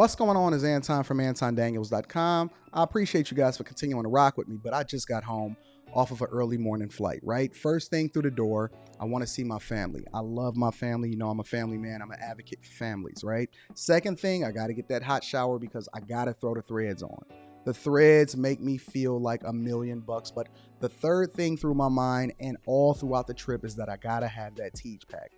What's going on is Anton from AntonDaniels.com. I appreciate you guys for continuing to rock with me, but I just got home off of an early morning flight, right? First thing through the door, I want to see my family. I love my family. You know, I'm a family man. I'm an advocate for families, right? Second thing, I got to get that hot shower because I got to throw the threads on. The threads make me feel like $1,000,000, but the third thing through my mind and all throughout the trip is that I gotta have that Teej pack.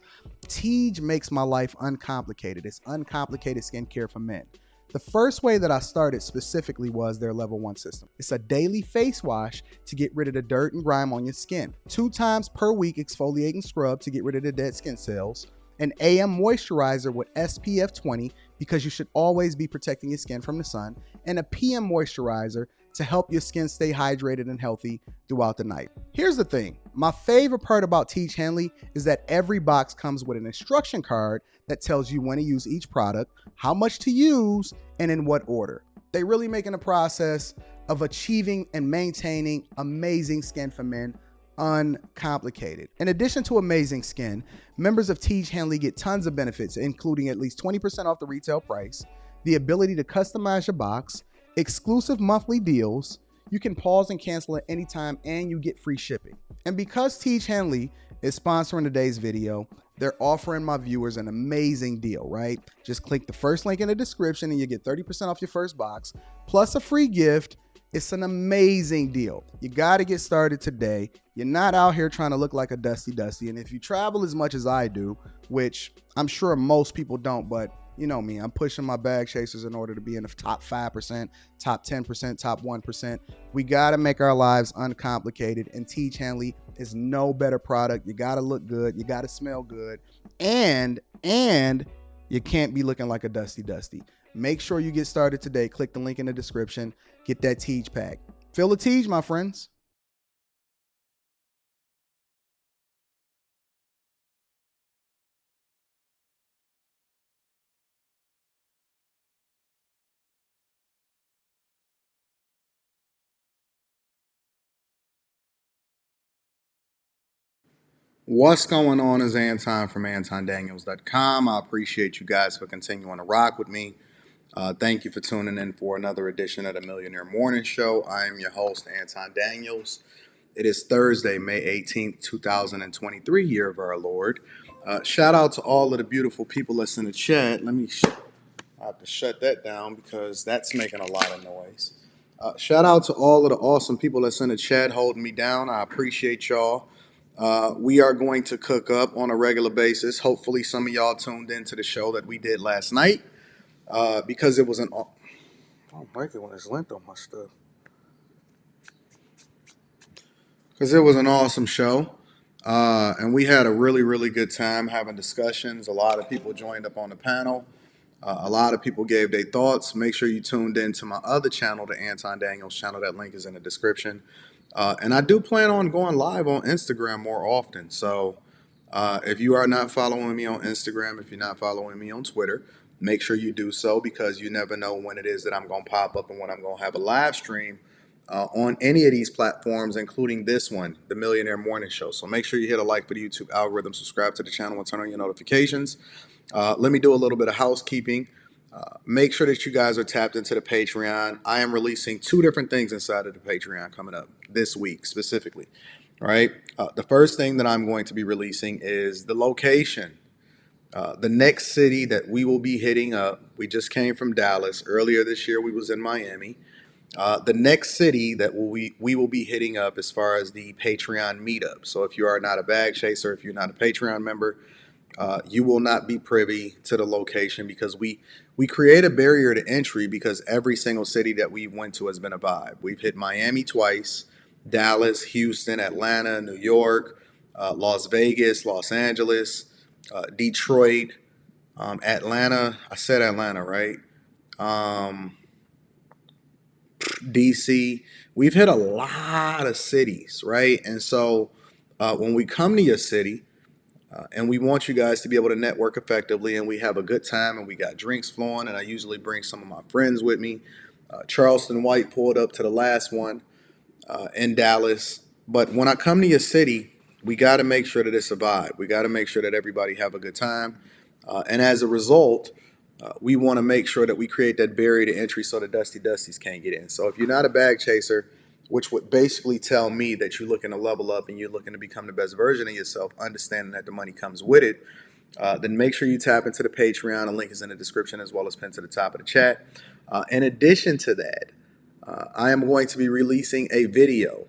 Teej makes my life uncomplicated. It's uncomplicated skincare for men. The first way that I started specifically was their level 1 system. It's a daily face wash to get rid of the dirt and grime on your skin. 2 times per week exfoliating scrub to get rid of the dead skin cells. An AM moisturizer with SPF 20 because you should always be protecting your skin from the sun. And a PM moisturizer to help your skin stay hydrated and healthy throughout the night. Here's the thing. My favorite part about Teej Henley is that every box comes with an instruction card that tells you when to use each product, how much to use, and in what order. They really making the process of achieving and maintaining amazing skin for men uncomplicated. In addition to amazing skin, members of Teej Henley get tons of benefits, including at least 20% off the retail price, the ability to customize your box, exclusive monthly deals, you can pause and cancel at any time, and you get free shipping. And because Teej Henley is sponsoring today's video, they're offering my viewers an amazing deal, right? Just click the first link in the description and you get 30% off your first box, plus a free gift. It's an amazing deal. You got to get started today. You're not out here trying to look like a Dusty. And if you travel as much as I do, which I'm sure most people don't, but you know me, I'm pushing my bag chasers in order to be in the top 5%, top 10%, top 1%. We got to make our lives uncomplicated, and Teej Henley is no better product. You got to look good. You got to smell good. And you can't be looking like a Dusty. Make sure you get started today. Click the link in the description. Get that Teej pack. Feel the Teej, my friends. What's going on is Anton from AntonDaniels.com. I appreciate you guys for continuing to rock with me. Thank you for tuning in for another edition of the Millionaire Morning Show. I am your host, Anton Daniels. It is Thursday, May 18th, 2023, year of our Lord. Shout out to all of the beautiful people that's in the chat. I have to shut that down because that's making a lot of noise. Shout out to all of the awesome people that's in the chat holding me down. I appreciate y'all. We are going to cook up on a regular basis. Hopefully some of y'all tuned into the show that we did last night because it was an... I don't like it when it's lint on my stuff. Because it was an awesome show. And we had a really, really good time having discussions. A lot of people joined up on the panel. A lot of people gave their thoughts. Make sure you tuned in to my other channel, the Anton Daniels channel. That link is in the description. And I do plan on going live on Instagram more often. So if you are not following me on Instagram, if you're not following me on Twitter, make sure you do so, because you never know when it is that I'm going to pop up and when I'm going to have a live stream on any of these platforms, including this one, the Millionaire Morning Show. So make sure you hit a like for the YouTube algorithm, subscribe to the channel, and turn on your notifications. Let me do a little bit of housekeeping. Make sure that you guys are tapped into the Patreon. I am releasing 2 different things inside of the Patreon coming up this week specifically. All right. The first thing that I'm going to be releasing is the location. The next city that we will be hitting up. We just came from Dallas. Earlier this year, we was in Miami. The next city that we will be hitting up as far as the Patreon meetup. So if you are not a bag chaser, if you're not a Patreon member, you will not be privy to the location, because we create a barrier to entry, because every single city that we went to has been a vibe. We've hit Miami twice, Dallas, Houston, Atlanta, New York, Las Vegas, Los Angeles, Detroit, Atlanta. I said Atlanta, right? DC. We've hit a lot of cities, right? And so when we come to your city, and we want you guys to be able to network effectively, and we have a good time, and we got drinks flowing, and I usually bring some of my friends with me. Charleston White pulled up to the last one in Dallas. But when I come to your city, we got to make sure that it's a vibe. We got to make sure that everybody have a good time. And as a result, we want to make sure that we create that barrier to entry so the Dusty Dusties can't get in. So if you're not a bag chaser, which would basically tell me that you're looking to level up and you're looking to become the best version of yourself, understanding that the money comes with it, then make sure you tap into the Patreon. The link is in the description as well as pinned to the top of the chat. In addition to that, I am going to be releasing a video.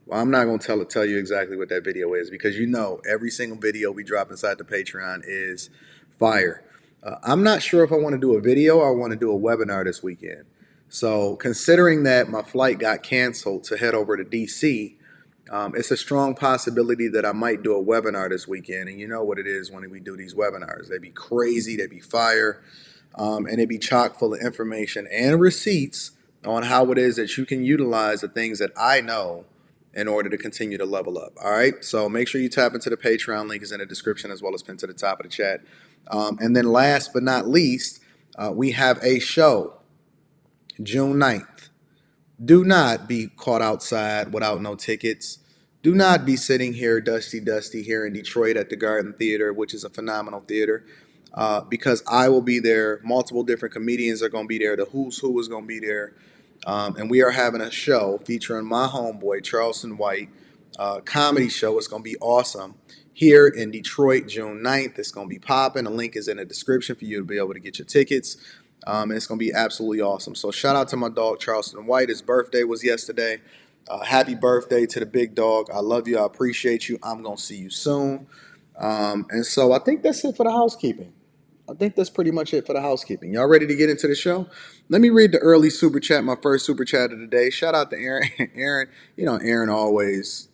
Well, I'm not going to tell you exactly what that video is because you know every single video we drop inside the Patreon is fire. I'm not sure if I want to do a video or I want to do a webinar this weekend. So considering that my flight got canceled to head over to DC, it's a strong possibility that I might do a webinar this weekend. And you know what it is when we do these webinars. They be crazy, they be fire, and they be chock full of information and receipts on how it is that you can utilize the things that I know in order to continue to level up. All right. So make sure you tap into the Patreon. Link is in the description as well as pinned to the top of the chat. And then last but not least, we have a show June 9th. Do not be caught outside without no tickets. Do not be sitting here dusty here in Detroit at the Garden Theater, which is a phenomenal theater, because I will be there. Multiple different comedians are going to be there. The Who's Who is going to be there. And we are having a show featuring my homeboy, Charleston White, comedy show. It's going to be awesome. Here in Detroit, June 9th. It's going to be popping. The link is in the description for you to be able to get your tickets. And it's going to be absolutely awesome. So shout out to my dog, Charleston White. His birthday was yesterday. Happy birthday to the big dog. I love you. I appreciate you. I'm going to see you soon. And so I think that's it for the housekeeping. I think that's pretty much it for the housekeeping. Y'all ready to get into the show? Let me read the early super chat, my first super chat of the day. Shout out to Aaron. Aaron, you know, Aaron always,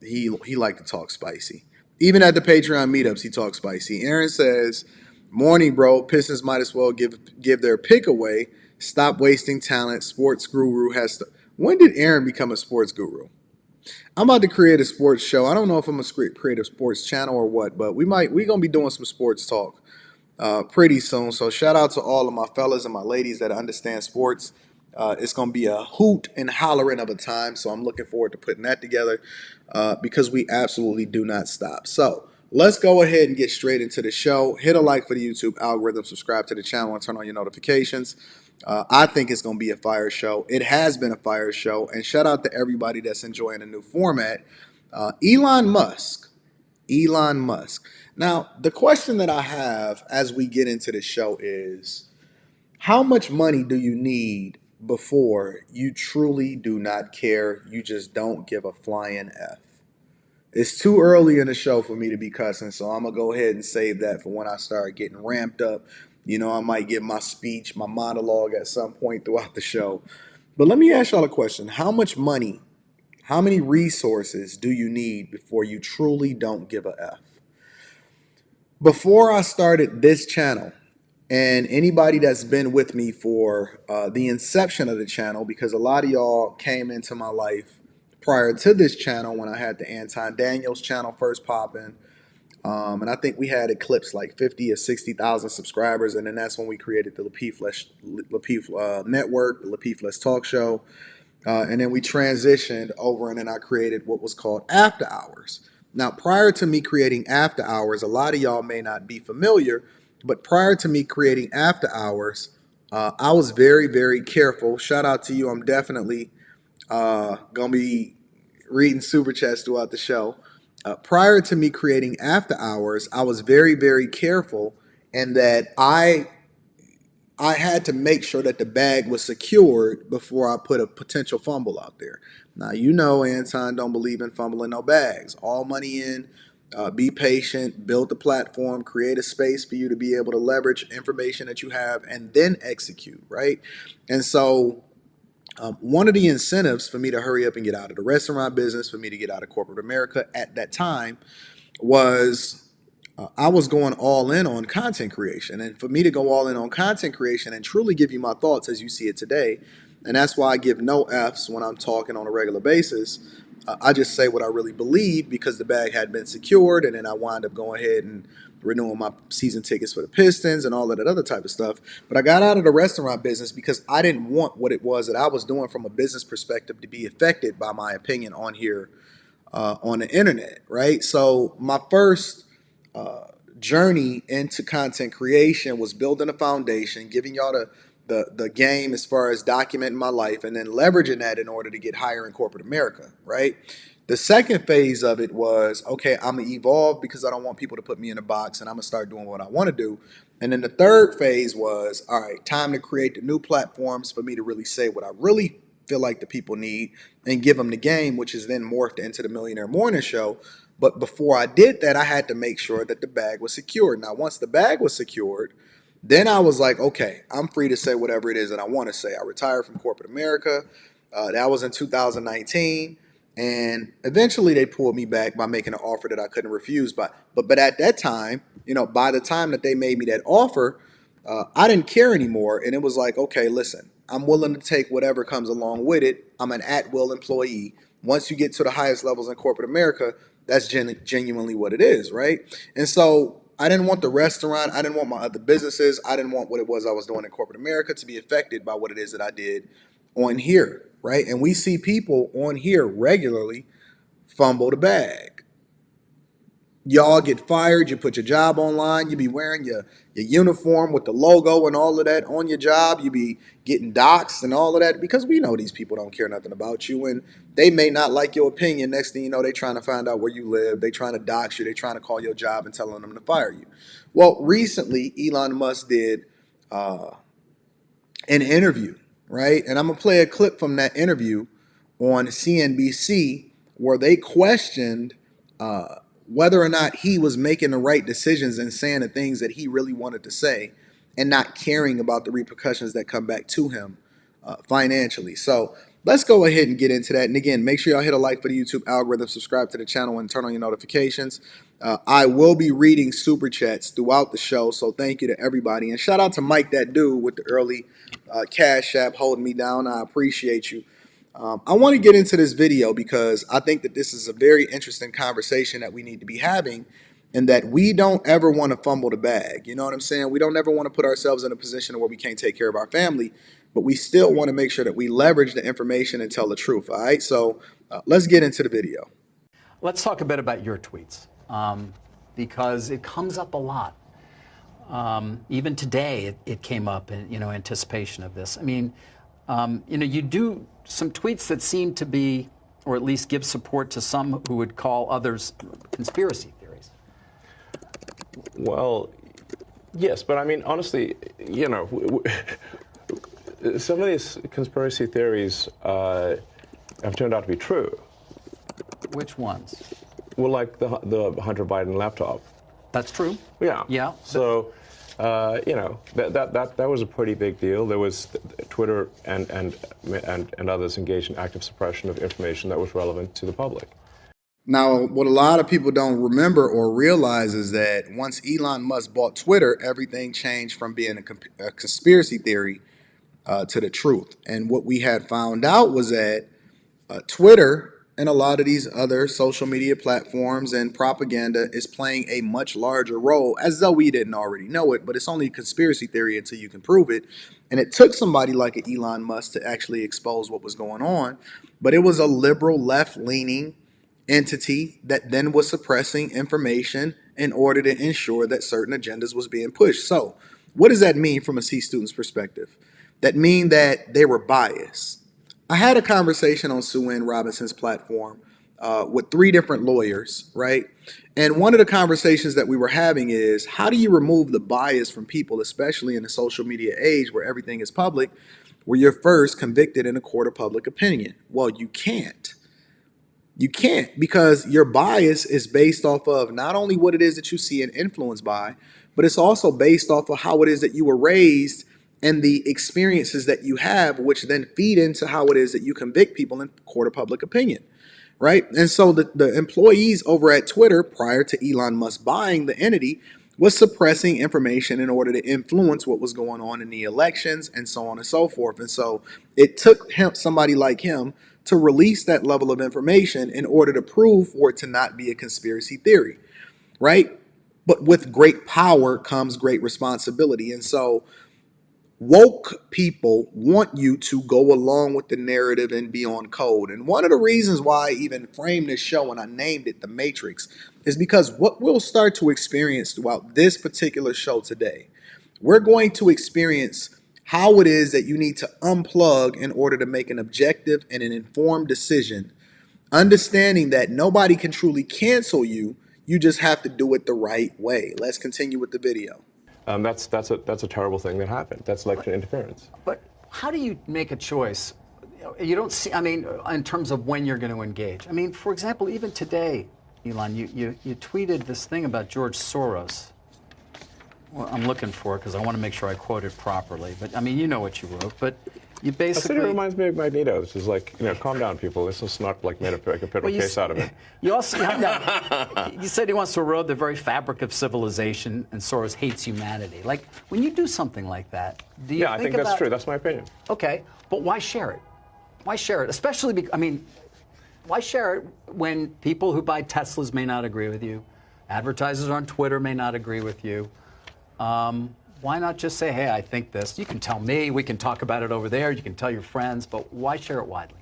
he liked to talk spicy. Even at the Patreon meetups, he talks spicy. Aaron says, morning, bro. Pistons might as well give their pick away. Stop wasting talent. Sports guru has to. When did Aaron become a sports guru? I'm about to create a sports show. I don't know if I'm going to create a sports channel or what, but we're going to be doing some sports talk pretty soon. So shout out to all of my fellas and my ladies that understand sports. It's going to be a hoot and hollering of a time. So I'm looking forward to putting that together because we absolutely do not stop. So let's go ahead and get straight into the show. Hit a like for the YouTube algorithm, subscribe to the channel, and turn on your notifications. I think it's going to be a fire show. It has been a fire show. And shout out to everybody that's enjoying the new format. Elon Musk. Now, the question that I have as we get into the show is, how much money do you need before you truly do not care? You just don't give a flying F. It's too early in the show for me to be cussing, so I'm going to go ahead and save that for when I start getting ramped up. You know, I might give my speech, my monologue at some point throughout the show. But let me ask y'all a question. How much money, how many resources do you need before you truly don't give a F? Before I started this channel, and anybody that's been with me for the inception of the channel, because a lot of y'all came into my life prior to this channel when I had the Anton Daniels channel first popping. And I think we had eclipsed like 50 or 60,000 subscribers. And then that's when we created the Lapeef Network, the Lapeef Talk Show. And then we transitioned over and then I created what was called After Hours. Now, prior to me creating After Hours, a lot of y'all may not be familiar, but prior to me creating After Hours, I was very, very careful. Shout out to you. I'm definitely going to be reading super chats throughout the show. Prior to me creating After Hours, I was very, very careful in that I had to make sure that the bag was secured before I put a potential fumble out there. Now, you know, Anton don't believe in fumbling no bags. All money in, be patient, build the platform, create a space for you to be able to leverage information that you have and then execute, right? And so one of the incentives for me to hurry up and get out of the restaurant business, for me to get out of corporate America at that time was I was going all in on content creation. And for me to go all in on content creation and truly give you my thoughts as you see it today, and that's why I give no Fs when I'm talking on a regular basis. I just say what I really believe because the bag had been secured, and then I wound up going ahead and renewing my season tickets for the Pistons and all of that other type of stuff. But I got out of the restaurant business because I didn't want what it was that I was doing from a business perspective to be affected by my opinion on here on the internet, right? So my first journey into content creation was building a foundation, giving y'all the game as far as documenting my life, and then leveraging that in order to get higher in corporate America, right? The second phase of it was, okay, I'm gonna evolve because I don't want people to put me in a box, and I'm gonna start doing what I want to do. And then the third phase was, all right, time to create the new platforms for me to really say what I really feel like the people need and give them the game, which is then morphed into the Millionaire Morning Show. But before I did that, I had to make sure that the bag was secured. Now, once the bag was secured, then I was like, okay, I'm free to say whatever it is that I want to say. I retired from corporate America. That was in 2019. And eventually they pulled me back by making an offer that I couldn't refuse. But at that time, by the time that they made me that offer, I didn't care anymore. And it was like, okay, listen, I'm willing to take whatever comes along with it. I'm an at-will employee. Once you get to the highest levels in corporate America, that's genuinely what it is, right? And so I didn't want the restaurant. I didn't want my other businesses. I didn't want what it was I was doing in corporate America to be affected by what it is that I did on here, right? And we see people on here regularly fumble the bag. Y'all get fired, you put your job online, you be wearing your uniform with the logo and all of that on your job, you be getting doxxed and all of that, because we know these people don't care nothing about you, and they may not like your opinion. Next thing you know, they trying to find out where you live, they trying to dox you, they trying to call your job and telling them to fire you. Well, recently, Elon Musk did an interview, right? And I'm gonna play a clip from that interview on CNBC where they questioned whether or not he was making the right decisions and saying the things that he really wanted to say and not caring about the repercussions that come back to him financially. So let's go ahead and get into that. And again, make sure y'all hit a like for the YouTube algorithm, subscribe to the channel, and turn on your notifications. I will be reading super chats throughout the show, so thank you to everybody. And shout out to Mike, that dude with the early Cash App holding me down. I appreciate you. I want to get into this video because I think that this is a very interesting conversation that we need to be having, and that we don't ever want to fumble the bag. You know what I'm saying? We don't ever want to put ourselves in a position where we can't take care of our family, but we still want to make sure that we leverage the information and tell the truth. All right, so let's get into the video. Let's talk a bit about your tweets, because it comes up a lot. Even today, it came up in anticipation of this. I mean, you do some tweets that seem to be, or at least give support to some who would call others conspiracy theories. Well, yes, but I mean, honestly, some of these conspiracy theories have turned out to be true. Which ones? Well, like the Hunter Biden laptop. That's true. Yeah. Yeah. So, that was a pretty big deal. There was Twitter and others engaged in active suppression of information that was relevant to the public. Now, what a lot of people don't remember or realize is that once Elon Musk bought Twitter, everything changed from being a conspiracy theory to the truth. And what we had found out was that Twitter and a lot of these other social media platforms and propaganda is playing a much larger role, as though we didn't already know it, but it's only a conspiracy theory until you can prove it. And it took somebody like an Elon Musk to actually expose what was going on, but it was a liberal, left-leaning entity that then was suppressing information in order to ensure that certain agendas was being pushed. So what does that mean from a C student's perspective? That mean that they were biased. I had a conversation on Sue Ann Robinson's platform with 3 different lawyers, right? And one of the conversations that we were having is, how do you remove the bias from people, especially in the social media age where everything is public, where you're first convicted in a court of public opinion? Well, you can't. You can't, because your bias is based off of not only what it is that you see and influenced by, but it's also based off of how it is that you were raised and the experiences that you have, which then feed into how it is that you convict people in court of public opinion, right? And so the employees over at Twitter, prior to Elon Musk buying the entity, was suppressing information in order to influence what was going on in the elections and so on and so forth. And so it took somebody like him to release that level of information in order to prove for it to not be a conspiracy theory, right? But with great power comes great responsibility. And so woke people want you to go along with the narrative and be on code. And one of the reasons why I even framed this show and I named it The Matrix is because what we'll start to experience throughout this particular show today, we're going to experience how it is that you need to unplug in order to make an objective and an informed decision, understanding that nobody can truly cancel you. You just have to do it the right way. Let's continue with the video. That's a terrible thing that happened. That's election interference. But how do you make a choice? You don't see, I mean, in terms of when you're going to engage. I mean, for example, even today, Elon, you tweeted this thing about George Soros. Well, I'm looking for it because I want to make sure I quote it properly. But I mean, you know what you wrote. But you basically. It reminds me of Magneto. This is like, calm down, people. This is not like made a federal case out of it. You also you said he wants to erode the very fabric of civilization, and Soros hates humanity. Like, when you do something like that, do you? Yeah, I think that's true. That's my opinion. Okay, but why share it? Why share it? Especially, why share it when people who buy Teslas may not agree with you, advertisers on Twitter may not agree with you? Why not just say, hey, I think this. You can tell me. We can talk about it over there. You can tell your friends. But why share it widely?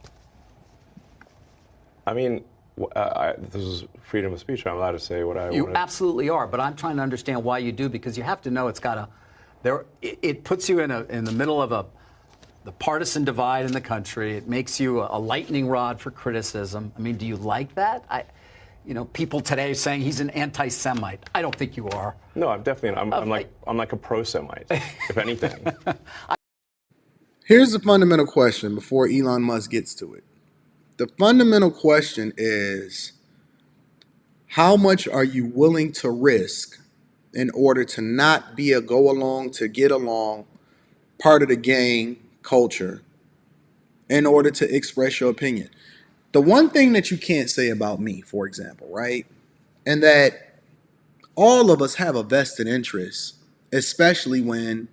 I mean, this is freedom of speech. I'm allowed to say what I want. You absolutely are. But I'm trying to understand why you do, because you have to know it's got it puts you in the middle of the partisan divide in the country. It makes you a lightning rod for criticism. I mean, do you like that? People today saying he's an anti-Semite. I don't think you are. No, I'm definitely. I'm like a pro-Semite, if anything. Here's the fundamental question before Elon Musk gets to it. The fundamental question is, how much are you willing to risk in order to not be a go along to get along part of the gang culture in order to express your opinion? The one thing that you can't say about me, for example, right? And that all of us have a vested interest, especially when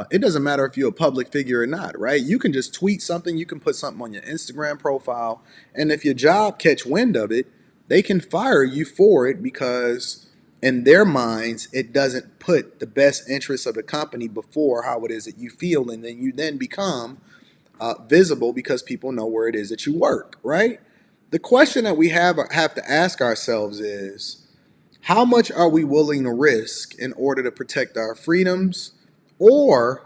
it doesn't matter if you're a public figure or not, right? You can just tweet something, you can put something on your Instagram profile, and if your job catch wind of it, they can fire you for it because in their minds, it doesn't put the best interests of the company before how it is that you feel, and then you become visible because people know where it is that you work, right? The question that we have to ask ourselves is, how much are we willing to risk in order to protect our freedoms, or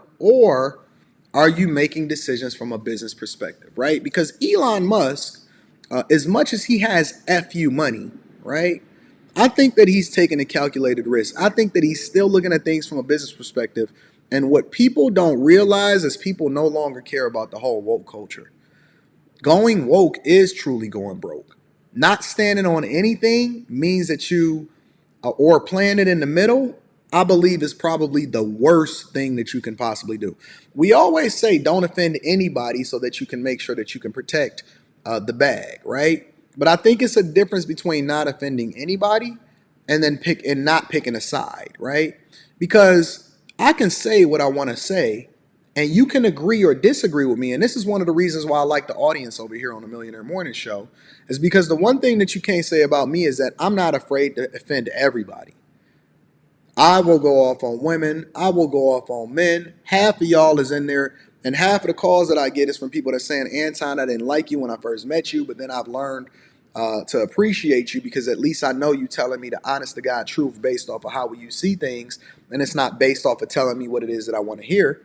are you making decisions from a business perspective, right? Because Elon Musk, as much as he has FU money, right? I think that he's taking a calculated risk. I think that he's still looking at things from a business perspective. And what people don't realize is people no longer care about the whole woke culture. Going woke is truly going broke. Not standing on anything means that you, or playing it in the middle, I believe is probably the worst thing that you can possibly do. We always say don't offend anybody so that you can make sure that you can protect the bag, right? But I think it's a difference between not offending anybody and then not picking a side, right? Because I can say what I want to say, and you can agree or disagree with me. And this is one of the reasons why I like the audience over here on the Millionaire Morning Show, is because the one thing that you can't say about me is that I'm not afraid to offend everybody. I will go off on women. I will go off on men. Half of y'all is in there, and half of the calls that I get is from people that are saying, Anton, I didn't like you when I first met you, but then I've learned to appreciate you because at least I know you telling me the honest to God truth based off of how you see things, and it's not based off of telling me what it is that I want to hear.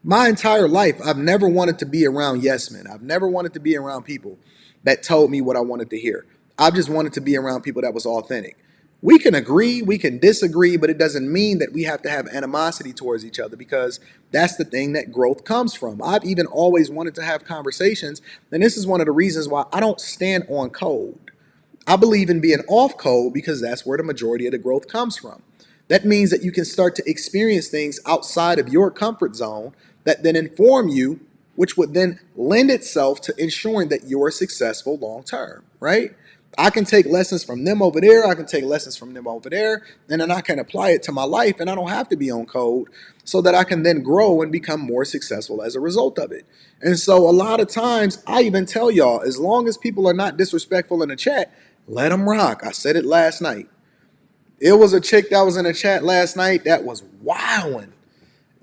My entire life, I've never wanted to be around yes men. I've never wanted to be around people that told me what I wanted to hear. I've just wanted to be around people that was authentic. We can agree, we can disagree, but it doesn't mean that we have to have animosity towards each other, because that's the thing that growth comes from. I've even always wanted to have conversations, and this is one of the reasons why I don't stand on code. I believe in being off code because that's where the majority of the growth comes from. That means that you can start to experience things outside of your comfort zone that then inform you, which would then lend itself to ensuring that you're successful long term, right? I can take lessons from them over there. I can take lessons from them over there. And then I can apply it to my life, and I don't have to be on code, so that I can then grow and become more successful as a result of it. And so a lot of times I even tell y'all, as long as people are not disrespectful in the chat, let them rock. I said it last night. It was a chick that was in the chat last night that was wilding.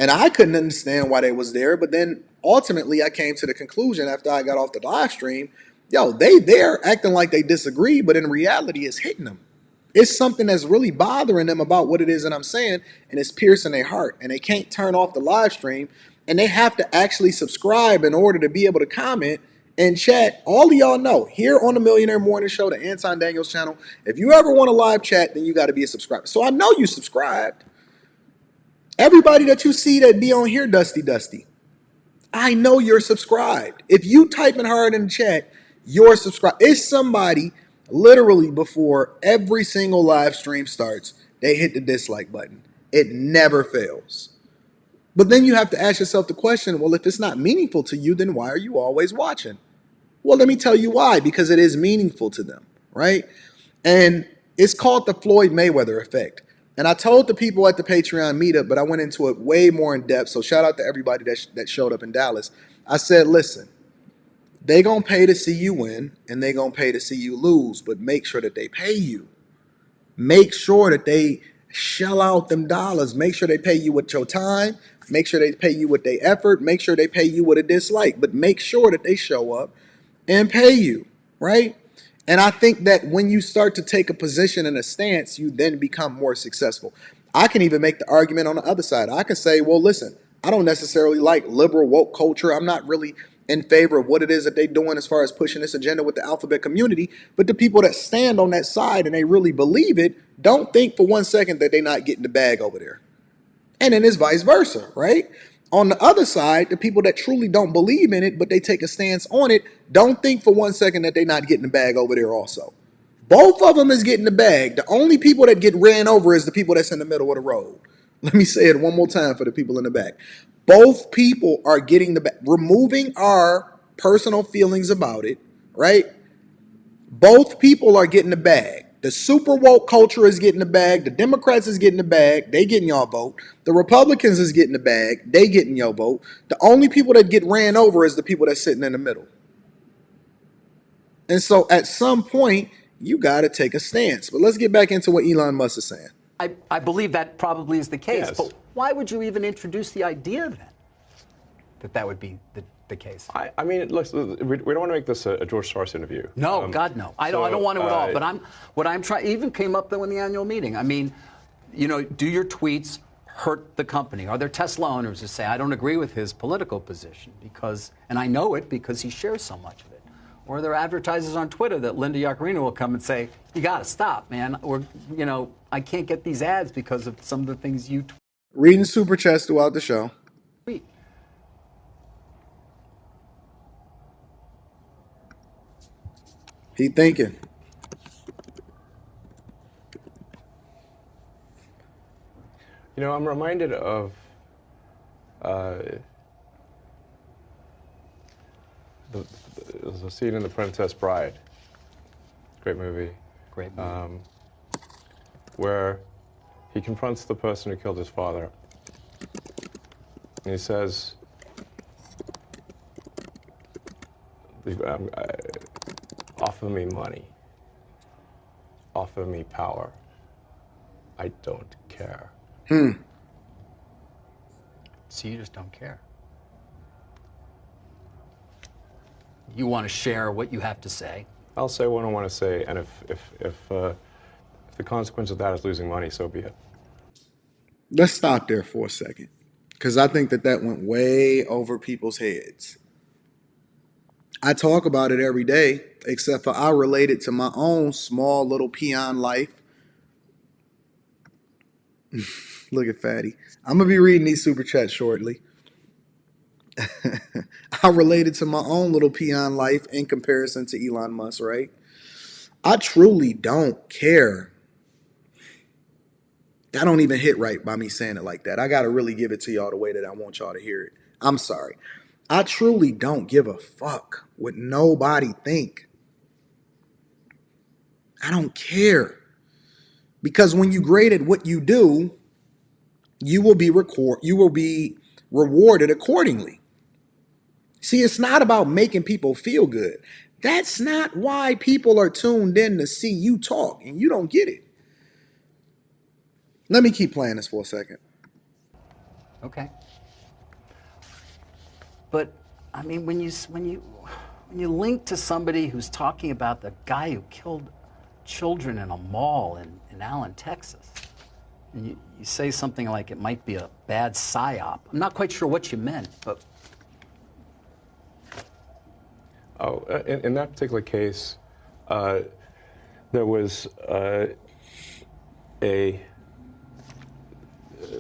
And I couldn't understand why they was there. But then ultimately I came to the conclusion after I got off the live stream, yo, they're acting like they disagree, but in reality it's hitting them. It's something that's really bothering them about what it is that I'm saying, and it's piercing their heart. And they can't turn off the live stream, and they have to actually subscribe in order to be able to comment and chat. All of y'all know, here on the Millionaire Morning Show, the Anton Daniels channel, if you ever want a live chat, then you got to be a subscriber. So I know you subscribed. Everybody that you see that be on here, Dusty, I know you're subscribed. If you typing hard in the chat, you're subscribed. It's somebody literally before every single live stream starts, they hit the dislike button. It never fails. But then you have to ask yourself the question, well, if it's not meaningful to you, then why are you always watching? Well, let me tell you why, because it is meaningful to them, right? And it's called the Floyd Mayweather effect. And I told the people at the Patreon meetup, but I went into it way more in depth. So shout out to everybody that showed up in Dallas. I said, listen, they going to pay to see you win and they going to pay to see you lose, but make sure that they pay you. Make sure that they shell out them dollars. Make sure they pay you with your time. Make sure they pay you with their effort. Make sure they pay you with a dislike, but make sure that they show up and pay you, right? And I think that when you start to take a position and a stance, you then become more successful. I can even make the argument on the other side. I can say, well, listen, I don't necessarily like liberal woke culture. I'm not really in favor of what it is that they're doing as far as pushing this agenda with the alphabet community. But the people that stand on that side and they really believe it, don't think for 1 second that they're not getting the bag over there. And then it's vice versa, right? On the other side, the people that truly don't believe in it, but they take a stance on it, don't think for 1 second that they're not getting the bag over there also. Both of them is getting the bag. The only people that get ran over is the people that's in the middle of the road. Let me say it one more time for the people in the back. Both people are getting the bag. Removing our personal feelings about it, right? Both people are getting the bag. The super woke culture is getting the bag. The Democrats is getting the bag. They getting y'all vote. The Republicans is getting the bag. They getting your vote. The only people that get ran over is the people that's sitting in the middle. And so at some point, you got to take a stance. But let's get back into what Elon Musk is saying. I believe that probably is the case. Yes. But why would you even introduce the idea then that would be the case? I mean, look, we don't want to make this a George Soros interview. No, God, no. I don't want to at all. But what I'm trying, even came up though in the annual meeting. I mean, you know, do your tweets hurt the company? Are there Tesla owners who say, I don't agree with his political position because, and I know it because he shares so much of it? Or are there advertisers on Twitter that Linda Yaccarino will come and say, you got to stop, man. Or, you know, I can't get these ads because of some of the things you tweet. Reading super chats throughout the show. He thinking. You know, I'm reminded of there's a scene in The Princess Bride. Great movie. Great movie. Where he confronts the person who killed his father. And he says, offer me money. Offer me power. I don't care. So you just don't care. You want to share what you have to say. I'll say what I want to say, and if the consequence of that is losing money, so be it. Let's stop there for a second, because I think that went way over people's heads. I talk about it every day, except for I relate it to my own small little peon life. Look at Fatty. I'm going to be reading these super chats shortly. I relate it to my own little peon life in comparison to Elon Musk, right? I truly don't care. That don't even hit right by me saying it like that. I got to really give it to y'all the way that I want y'all to hear it. I'm sorry. I truly don't give a fuck what nobody think. I don't care. Because when you great at what you do, you will be rewarded accordingly. See, it's not about making people feel good. That's not why people are tuned in to see you talk, and you don't get it. Let me keep playing this for a second. Okay. But I mean, when you link to somebody who's talking about the guy who killed children in a mall in Allen, Texas, and you say something like it might be a bad psyop. I'm not quite sure what you meant, but in that particular case, there was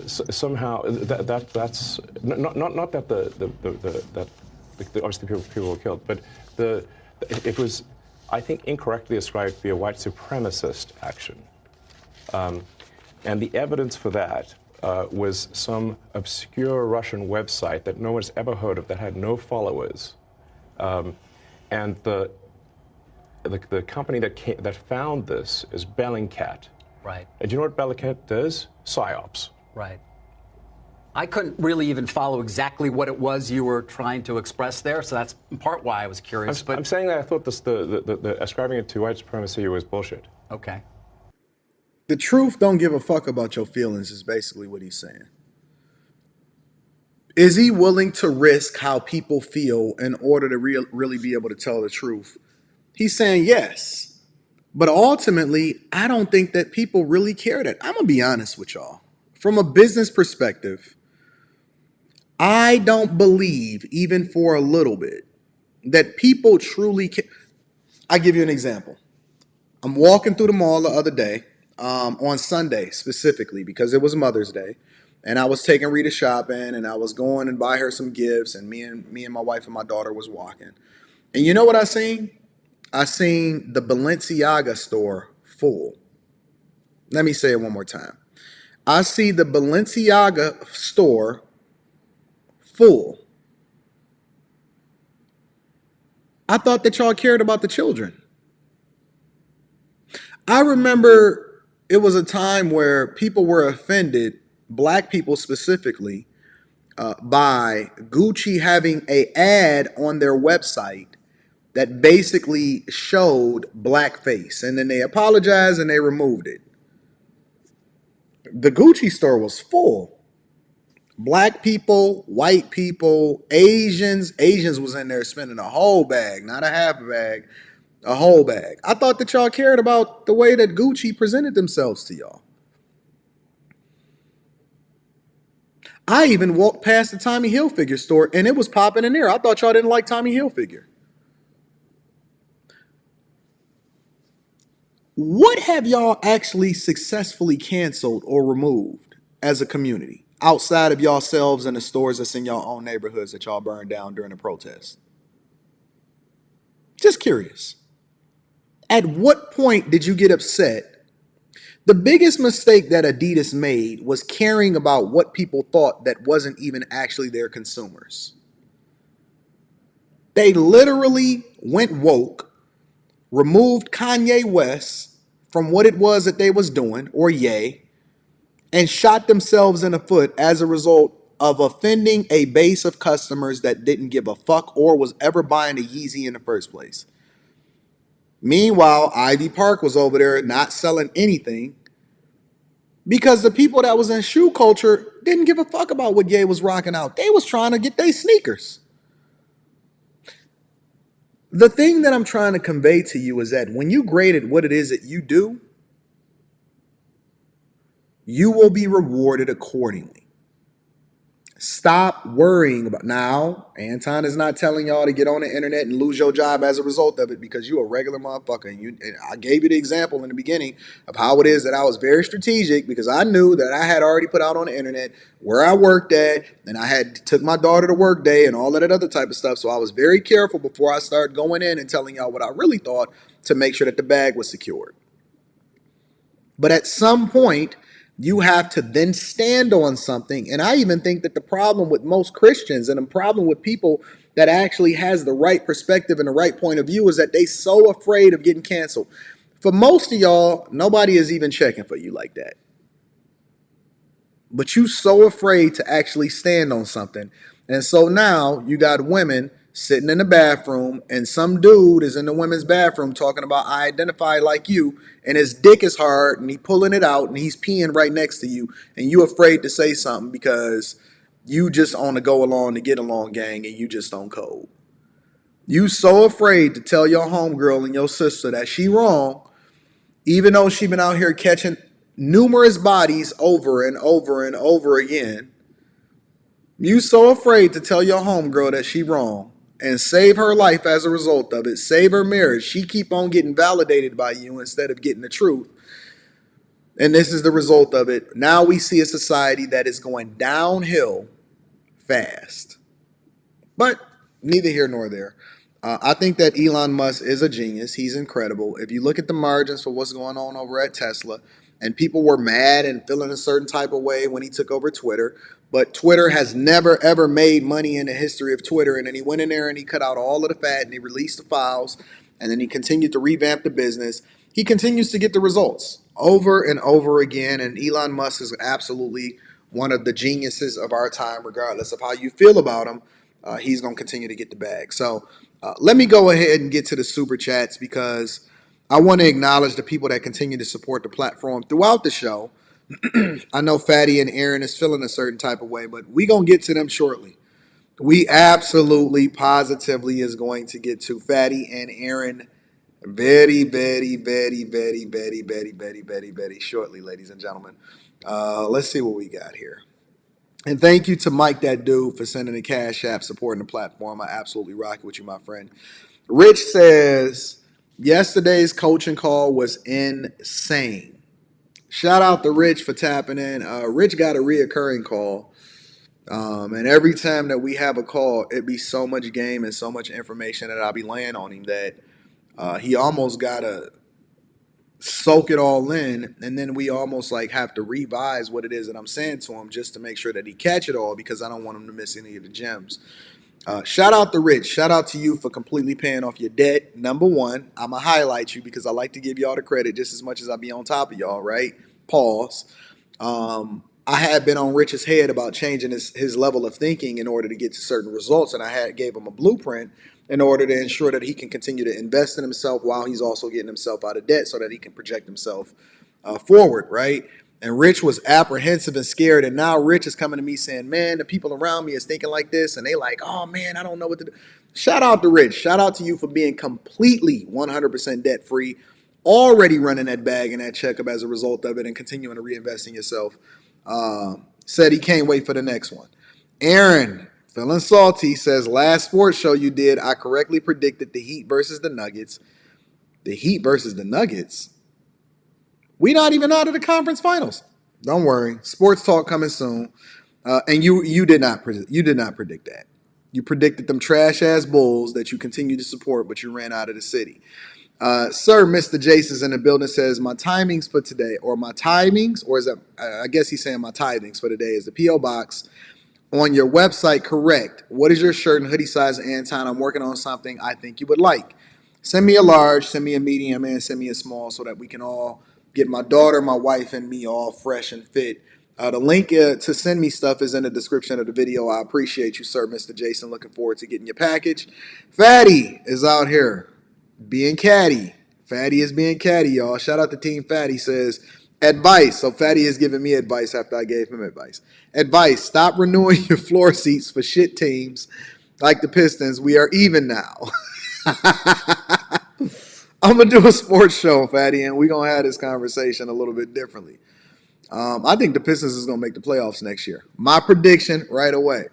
somehow that's not that obviously people were killed, but it was, I think, incorrectly ascribed to be a white supremacist action, and the evidence for that was some obscure Russian website that no one's ever heard of, that had no followers, and the company that found this is Bellingcat. right. And do you know what Bellingcat does? PsyOps. Right. I couldn't really even follow exactly what it was you were trying to express there, so that's in part why I was curious. I'm saying that I thought the ascribing it to white supremacy was bullshit. Okay. The truth don't give a fuck about your feelings is basically what he's saying. Is he willing to risk how people feel in order to really be able to tell the truth? He's saying yes. But ultimately, I don't think that people really care that. I'm going to be honest with y'all. From a business perspective, I don't believe, even for a little bit, that people truly care. I give you an example. I'm walking through the mall the other day, on Sunday specifically, because it was Mother's Day. And I was taking Rita shopping, and I was going and buy her some gifts, and me and my wife and my daughter was walking. And you know what I seen? I seen the Balenciaga store full. Let me say it one more time. I see the Balenciaga store full. I thought that y'all cared about the children. I remember it was a time where people were offended, black people specifically, by Gucci having an ad on their website that basically showed blackface, and then they apologized and they removed it. The Gucci store was full. Black people, white people, Asians. Asians was in there spending a whole bag, not a half bag, a whole bag. I thought that y'all cared about the way that Gucci presented themselves to y'all. I even walked past the Tommy Hilfiger store and it was popping in there. I thought y'all didn't like Tommy Hilfiger. What have y'all actually successfully canceled or removed as a community outside of yourselves and the stores that's in your own neighborhoods that y'all burned down during the protest? Just curious. At what point did you get upset? The biggest mistake that Adidas made was caring about what people thought that wasn't even actually their consumers. They literally went woke, removed Kanye West from what it was that they was doing, or Ye, and shot themselves in the foot as a result of offending a base of customers that didn't give a fuck or was ever buying a Yeezy in the first place. Meanwhile, Ivy Park was over there not selling anything because the people that was in shoe culture didn't give a fuck about what Ye was rocking out. They was trying to get their sneakers. The thing that I'm trying to convey to you is that when you grade at what it is that you do, you will be rewarded accordingly. Stop worrying about now. Anton is not telling y'all to get on the internet and lose your job as a result of it because you a regular motherfucker. And I gave you the example in the beginning of how it is that I was very strategic because I knew that I had already put out on the internet where I worked at, and I had took my daughter to work day and all of that other type of stuff. So I was very careful before I started going in and telling y'all what I really thought to make sure that the bag was secured. But at some point, you have to then stand on something. And I even think that the problem with most Christians and the problem with people that actually has the right perspective and the right point of view is that they so afraid of getting canceled. For most of y'all, nobody is even checking for you like that. But you so afraid to actually stand on something. And so now you got women sitting in the bathroom and some dude is in the women's bathroom talking about I identify like you, and his dick is hard and he pulling it out and he's peeing right next to you and you afraid to say something because you just on a go along to get along gang, and you just on code. You so afraid to tell your homegirl and your sister that she wrong, even though she been out here catching numerous bodies over and over and over again. You so afraid to tell your homegirl that she wrong and save her life as a result of it, save her marriage. She keep on getting validated by you instead of getting the truth. And this is the result of it. Now we see a society that is going downhill fast. But neither here nor there. I think that Elon Musk is a genius. He's incredible. If you look at the margins for what's going on over at Tesla, and people were mad and feeling a certain type of way when he took over Twitter, but Twitter has never, ever made money in the history of Twitter. And then he went in there and he cut out all of the fat and he released the files, and then he continued to revamp the business. He continues to get the results over and over again. And Elon Musk is absolutely one of the geniuses of our time, regardless of how you feel about him. He's going to continue to get the bag. So let me go ahead and get to the super chats, because I want to acknowledge the people that continue to support the platform throughout the show. I know Fatty and Aaron is feeling a certain type of way, but we going to get to them shortly. We absolutely, positively is going to get to Fatty and Aaron very, very, very, very, very, very, very, very, very shortly, ladies and gentlemen. Let's see what we got here. And thank you to Mike, that dude, for sending the Cash App, supporting the platform. I absolutely rock it with you, my friend. Rich says, yesterday's coaching call was insane. Shout out to Rich for tapping in. Rich got a reoccurring call. And every time that we have a call, it be so much game and so much information that I'll be laying on him that he almost got to soak it all in, and then we almost like have to revise what it is that I'm saying to him just to make sure that he catch it all, because I don't want him to miss any of the gems. Shout out to Rich. Shout out to you for completely paying off your debt. Number one, I'm going to highlight you because I like to give y'all the credit just as much as I be on top of y'all, right? Pause. I had been on Rich's head about changing his level of thinking in order to get to certain results, and I gave him a blueprint in order to ensure that he can continue to invest in himself while he's also getting himself out of debt so that he can project himself forward, right? And Rich was apprehensive and scared, and now Rich is coming to me saying, man, the people around me is thinking like this, and they like, oh, man, I don't know what to do. Shout out to Rich. Shout out to you for being completely 100% debt-free, already running that bag and that checkup as a result of it, and continuing to reinvest in yourself. Said he can't wait for the next one. Aaron, feeling salty, says, last sports show you did, I correctly predicted the Heat versus the Nuggets. The Heat versus the Nuggets? We not even out of the conference finals. Don't worry. Sports talk coming soon. And you did not predict that. You predicted them trash-ass Bulls that you continue to support, but you ran out of the city. Sir, Mr. Jason's in the building, says, my timings for today, or my timings, or is that, I guess he's saying my tithings for today, is the P.O. Box on your website correct? What is your shirt and hoodie size, Anton? I'm working on something I think you would like. Send me a large, send me a medium, and send me a small so that we can all get my daughter, my wife, and me all fresh and fit. The link to send me stuff is in the description of the video. I appreciate you, sir, Mr. Jason. Looking forward to getting your package. Fatty is out here being catty. Fatty is being catty, y'all. Shout out to Team Fatty. Says, advice. So Fatty is giving me advice after I gave him advice. Advice, stop renewing your floor seats for shit teams like the Pistons. We are even now. I'm going to do a sports show, Fatty, and we're going to have this conversation a little bit differently. I think the Pistons is going to make the playoffs next year. My prediction right away.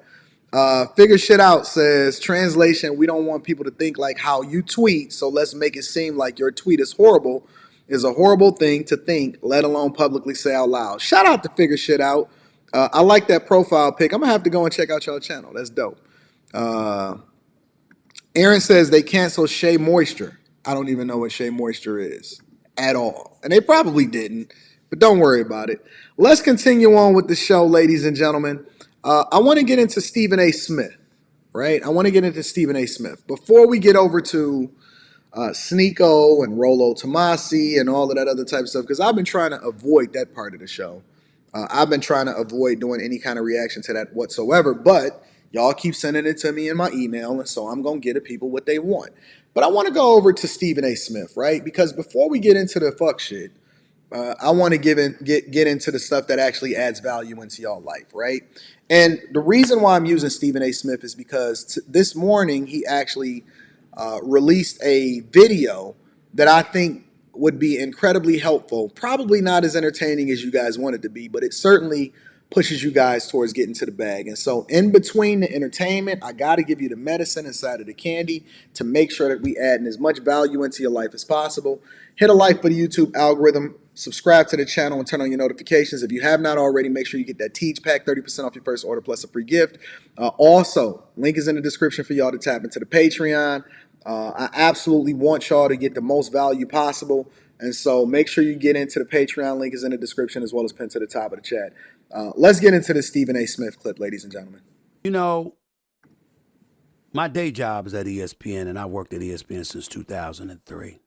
Figure shit out says, translation, we don't want people to think like how you tweet, so let's make it seem like your tweet is horrible. Is a horrible thing to think, let alone publicly say out loud. Shout out to Figure Shit Out. I like that profile pic. I'm going to have to go and check out y'all channel. That's dope. Aaron says they cancel Shea Moisture. I don't even know what Shea Moisture is at all. And they probably didn't, but don't worry about it. Let's continue on with the show, ladies and gentlemen. I want to get into Stephen A. Smith, right? I want to get into Stephen A. Smith. Before we get over to Sneako and Rollo Tomasi and all of that other type of stuff, because I've been trying to avoid that part of the show. I've been trying to avoid doing any kind of reaction to that whatsoever, but y'all keep sending it to me in my email, and so I'm going to get the people what they want. But I want to go over to Stephen A. Smith, right? Because before we get into the fuck shit, I want to get into the stuff that actually adds value into y'all life, right? And the reason why I'm using Stephen A. Smith is because this morning he actually released a video that I think would be incredibly helpful. Probably not as entertaining as you guys want it to be, but it certainly pushes you guys towards getting to the bag. And so in between the entertainment, I got to give you the medicine inside of the candy to make sure that we add as much value into your life as possible. Hit a like for the YouTube algorithm, subscribe to the channel, and turn on your notifications. If you have not already, make sure you get that Teach Pack, 30% off your first order plus a free gift. Also, link is in the description for y'all to tap into the Patreon. I absolutely want y'all to get the most value possible. And so make sure you get into the Patreon. Link is in the description as well as pinned to the top of the chat. Let's get into the Stephen A. Smith clip, ladies and gentlemen. You know, my day job is at ESPN, and I worked at ESPN since 2003.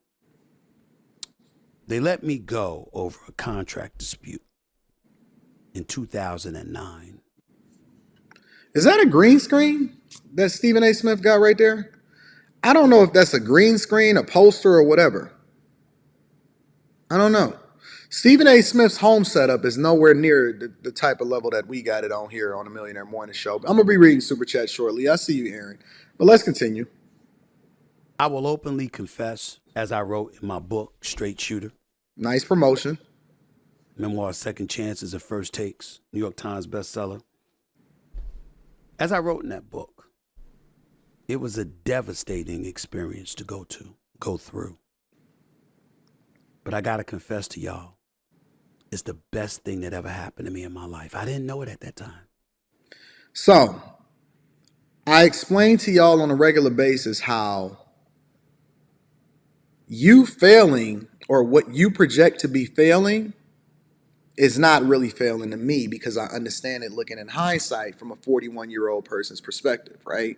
They let me go over a contract dispute in 2009. Is that a green screen that Stephen A. Smith got right there? I don't know if that's a green screen, a poster, or whatever. I don't know. Stephen A. Smith's home setup is nowhere near the type of level that we got it on here on the Millionaire Morning Show. I'm going to be reading Super Chat shortly. I see you, Aaron. But let's continue. I will openly confess, as I wrote in my book, Straight Shooter. Nice promotion. Memoir, Second Chances and First Takes, New York Times bestseller. As I wrote in that book, it was a devastating experience to go through. But I got to confess to y'all, it's the best thing that ever happened to me in my life. I didn't know it at that time. So, I explain to y'all on a regular basis how you failing or what you project to be failing is not really failing to me because I understand it looking in hindsight from a 41-year-old person's perspective, right?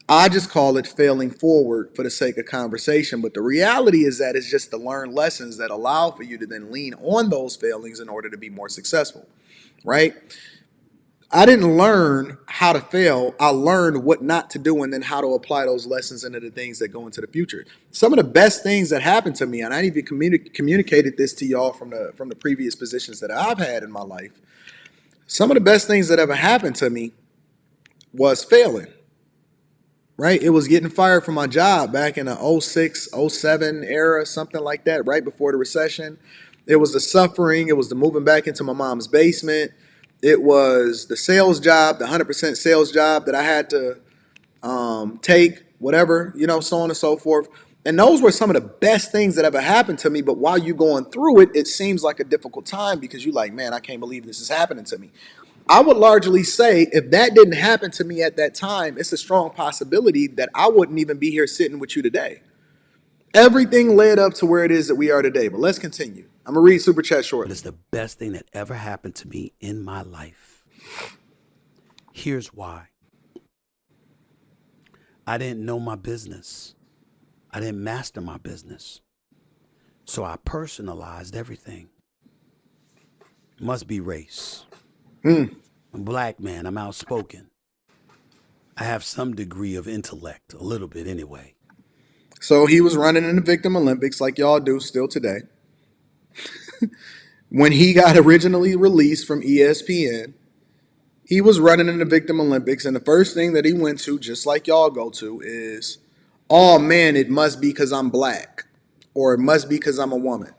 I just call it failing forward for the sake of conversation. But the reality is that it's just to learn lessons that allow for you to then lean on those failings in order to be more successful, right? I didn't learn how to fail. I learned what not to do and then how to apply those lessons into the things that go into the future. Some of the best things that happened to me, and I even communicated this to y'all from the previous positions that I've had in my life. Some of the best things that ever happened to me was failing. Right? It was getting fired from my job back in the 06, 07 era, something like that, right before the recession. It was the suffering. It was the moving back into my mom's basement. It was the sales job, the 100% sales job that I had to take, whatever, so on and so forth. And those were some of the best things that ever happened to me. But while you're going through it, it seems like a difficult time because you're like, man, I can't believe this is happening to me. I would largely say if that didn't happen to me at that time, it's a strong possibility that I wouldn't even be here sitting with you today. Everything led up to where it is that we are today. But let's continue. I'm going to read Super Chat shortly. It's the best thing that ever happened to me in my life. Here's why. I didn't know my business. I didn't master my business. So I personalized everything. Must be race. I'm a black man. I'm outspoken. I have some degree of intellect, a little bit anyway. So he was running in the Victim Olympics like y'all do still today. When he got originally released from ESPN, he was running in the Victim Olympics. And the first thing that he went to, just like y'all go to, is, oh man, it must be because I'm black or it must be because I'm a woman.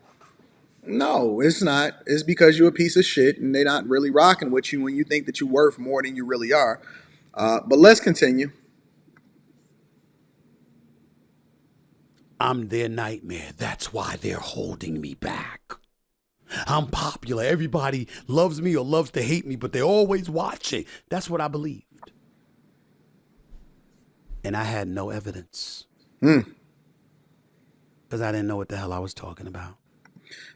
No, it's not. It's because you're a piece of shit and they're not really rocking with you when you think that you're worth more than you really are. But let's continue. I'm their nightmare. That's why they're holding me back. I'm popular. Everybody loves me or loves to hate me, but they're always watching. That's what I believed. And I had no evidence. Because I didn't know what the hell I was talking about.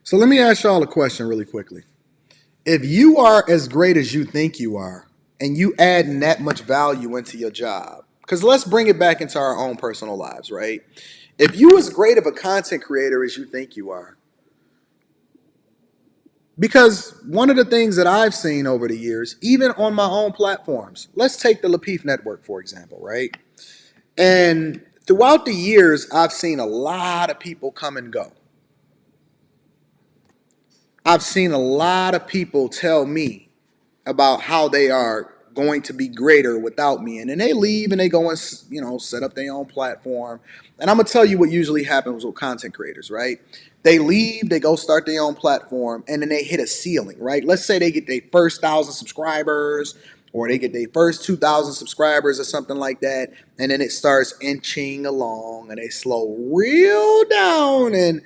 So let me ask y'all a question really quickly. If you are as great as you think you are, and you add that much value into your job, because let's bring it back into our own personal lives, right? If you as great of a content creator as you think you are, because one of the things that I've seen over the years, even on my own platforms, let's take the Lapeef Network, for example, right? And throughout the years, I've seen a lot of people come and go. I've seen a lot of people tell me about how they are going to be greater without me. And then they leave and they go and, set up their own platform. And I'm going to tell you what usually happens with content creators, right? They leave, they go start their own platform, and then they hit a ceiling, right? Let's say they get their first 1,000 subscribers, or they get their first 2,000 subscribers or something like that. And then it starts inching along and they slow real down and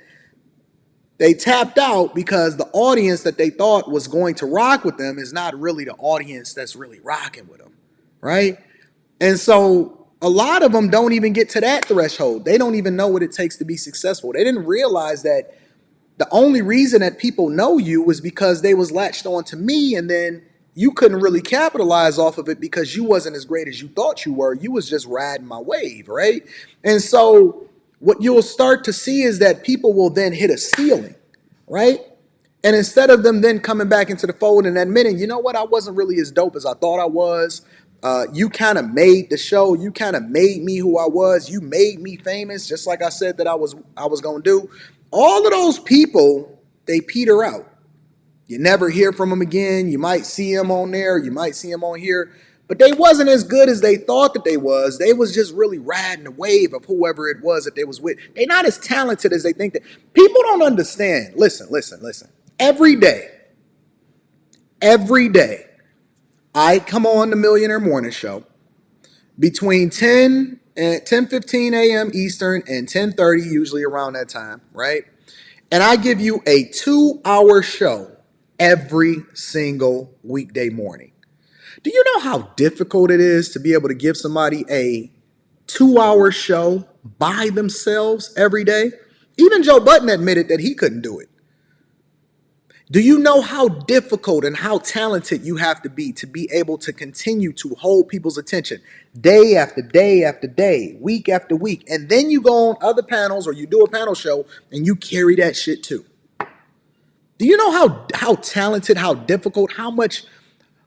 they tapped out because the audience that they thought was going to rock with them is not really the audience that's really rocking with them, right? And so a lot of them don't even get to that threshold. They don't even know what it takes to be successful. They didn't realize that the only reason that people know you was because they was latched on to me, and then you couldn't really capitalize off of it because you wasn't as great as you thought you were. You was just riding my wave, right? And so what you'll start to see is that people will then hit a ceiling, right? And instead of them then coming back into the fold and admitting, you know what, I wasn't really as dope as I thought I was. You kind of made the show. You kind of made me who I was. You made me famous, just like I said that I was going to do. All of those people, they peter out. You never hear from them again. You might see them on there. You might see them on here. But they wasn't as good as they thought that they was. They was just really riding the wave of whoever it was that they was with. They're not as talented as they think that. People don't understand. Listen. Every day, I come on the Millionaire Morning Show between 10 and 10:15 a.m. Eastern and 10:30, usually around that time, right? And I give you a 2-hour show every single weekday morning. Do you know how difficult it is to be able to give somebody a 2-hour show by themselves every day? Even Joe Budden admitted that he couldn't do it. Do you know how difficult and how talented you have to be able to continue to hold people's attention day after day after day, week after week, and then you go on other panels or you do a panel show and you carry that shit too? Do you know how talented, how difficult, how much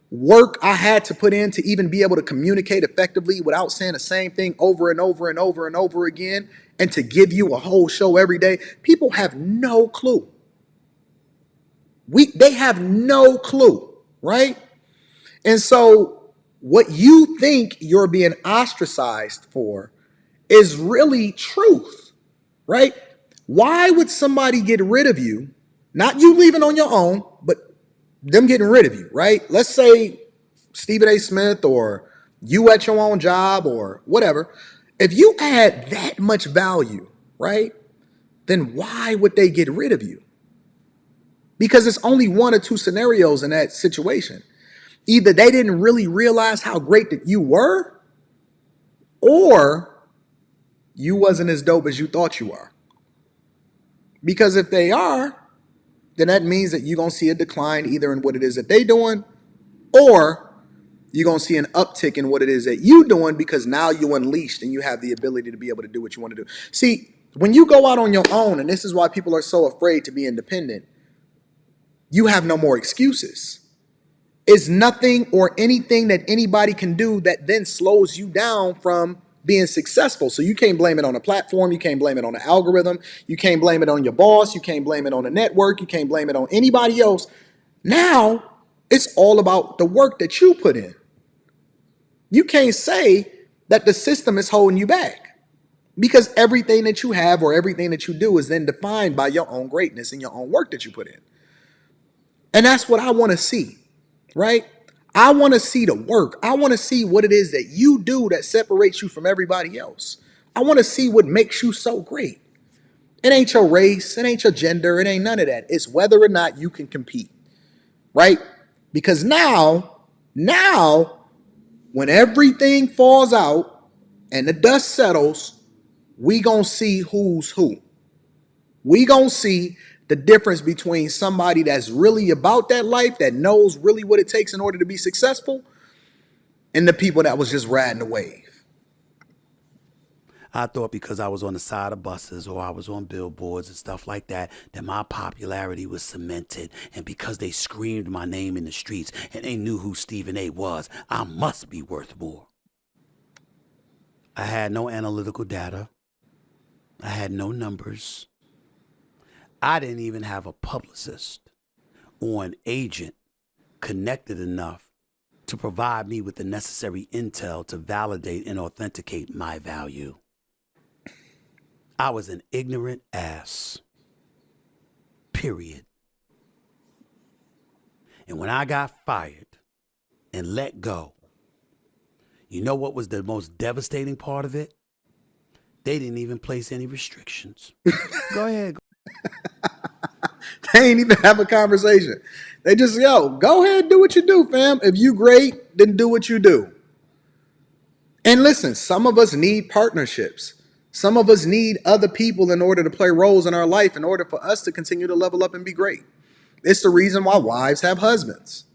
work I had to put in to even be able to communicate effectively without saying the same thing over and over and over and over again, and to give you a whole show every day? People have no clue. They have no clue, right? And so what you think you're being ostracized for is really truth, right? Why would somebody get rid of you? Not you leaving on your own, but them getting rid of you, right? Let's say Stephen A. Smith or you at your own job or whatever. If you add that much value, right, then why would they get rid of you? Because it's only one or two scenarios in that situation. Either they didn't really realize how great that you were, or you wasn't as dope as you thought you are. Because if they are, then that means that you're going to see a decline either in what it is that they doing, or you're going to see an uptick in what it is that you doing, because now you unleashed and you have the ability to be able to do what you want to do. See, when you go out on your own, and this is why people are so afraid to be independent, you have no more excuses. It's nothing or anything that anybody can do that then slows you down from being successful. So you can't blame it on a platform. You can't blame it on the algorithm. You can't blame it on your boss. You can't blame it on the network. You can't blame it on anybody else. Now it's all about the work that you put in. You can't say that the system is holding you back, because everything that you have or everything that you do is then defined by your own greatness and your own work that you put in. And that's what I want to see, right? I want to see the work. I want to see what it is that you do that separates you from everybody else. I want to see what makes you so great. It ain't your race. It ain't your gender. It ain't none of that. It's whether or not you can compete, right? Because now, when everything falls out and the dust settles, we gonna see who's who. We gonna see the difference between somebody that's really about that life, that knows really what it takes in order to be successful, and the people that was just riding the wave. I thought because I was on the side of buses or I was on billboards and stuff like that, that my popularity was cemented. And because they screamed my name in the streets and they knew who Stephen A. was, I must be worth more. I had no analytical data. I had no numbers. I didn't even have a publicist. or an agent connected enough to provide me with the necessary intel to validate and authenticate my value. I was an ignorant ass. Period. And when I got fired and let go, you know what was the most devastating part of it? They didn't even place any restrictions. Go ahead. They ain't even have a conversation. They just, go ahead, do what you do, fam. If you great, then do what you do. And listen, some of us need partnerships. Some of us need other people in order to play roles in our life in order for us to continue to level up and be great. It's the reason why wives have husbands.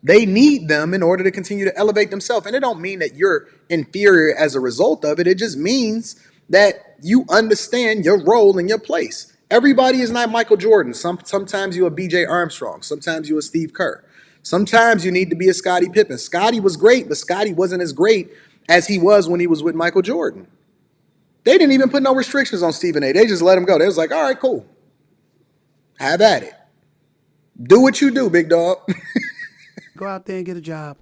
They need them in order to continue to elevate themselves. And it don't mean that you're inferior as a result of it. It just means that you understand your role and your place. Everybody is not Michael Jordan. Sometimes you're a BJ Armstrong. Sometimes you're a Steve Kerr. Sometimes you need to be a Scottie Pippen. Scottie was great, but Scottie wasn't as great as he was when he was with Michael Jordan. They didn't even put no restrictions on Stephen A. They just let him go. They was like, all right, cool. Have at it. Do what you do, big dog. Go out there and get a job.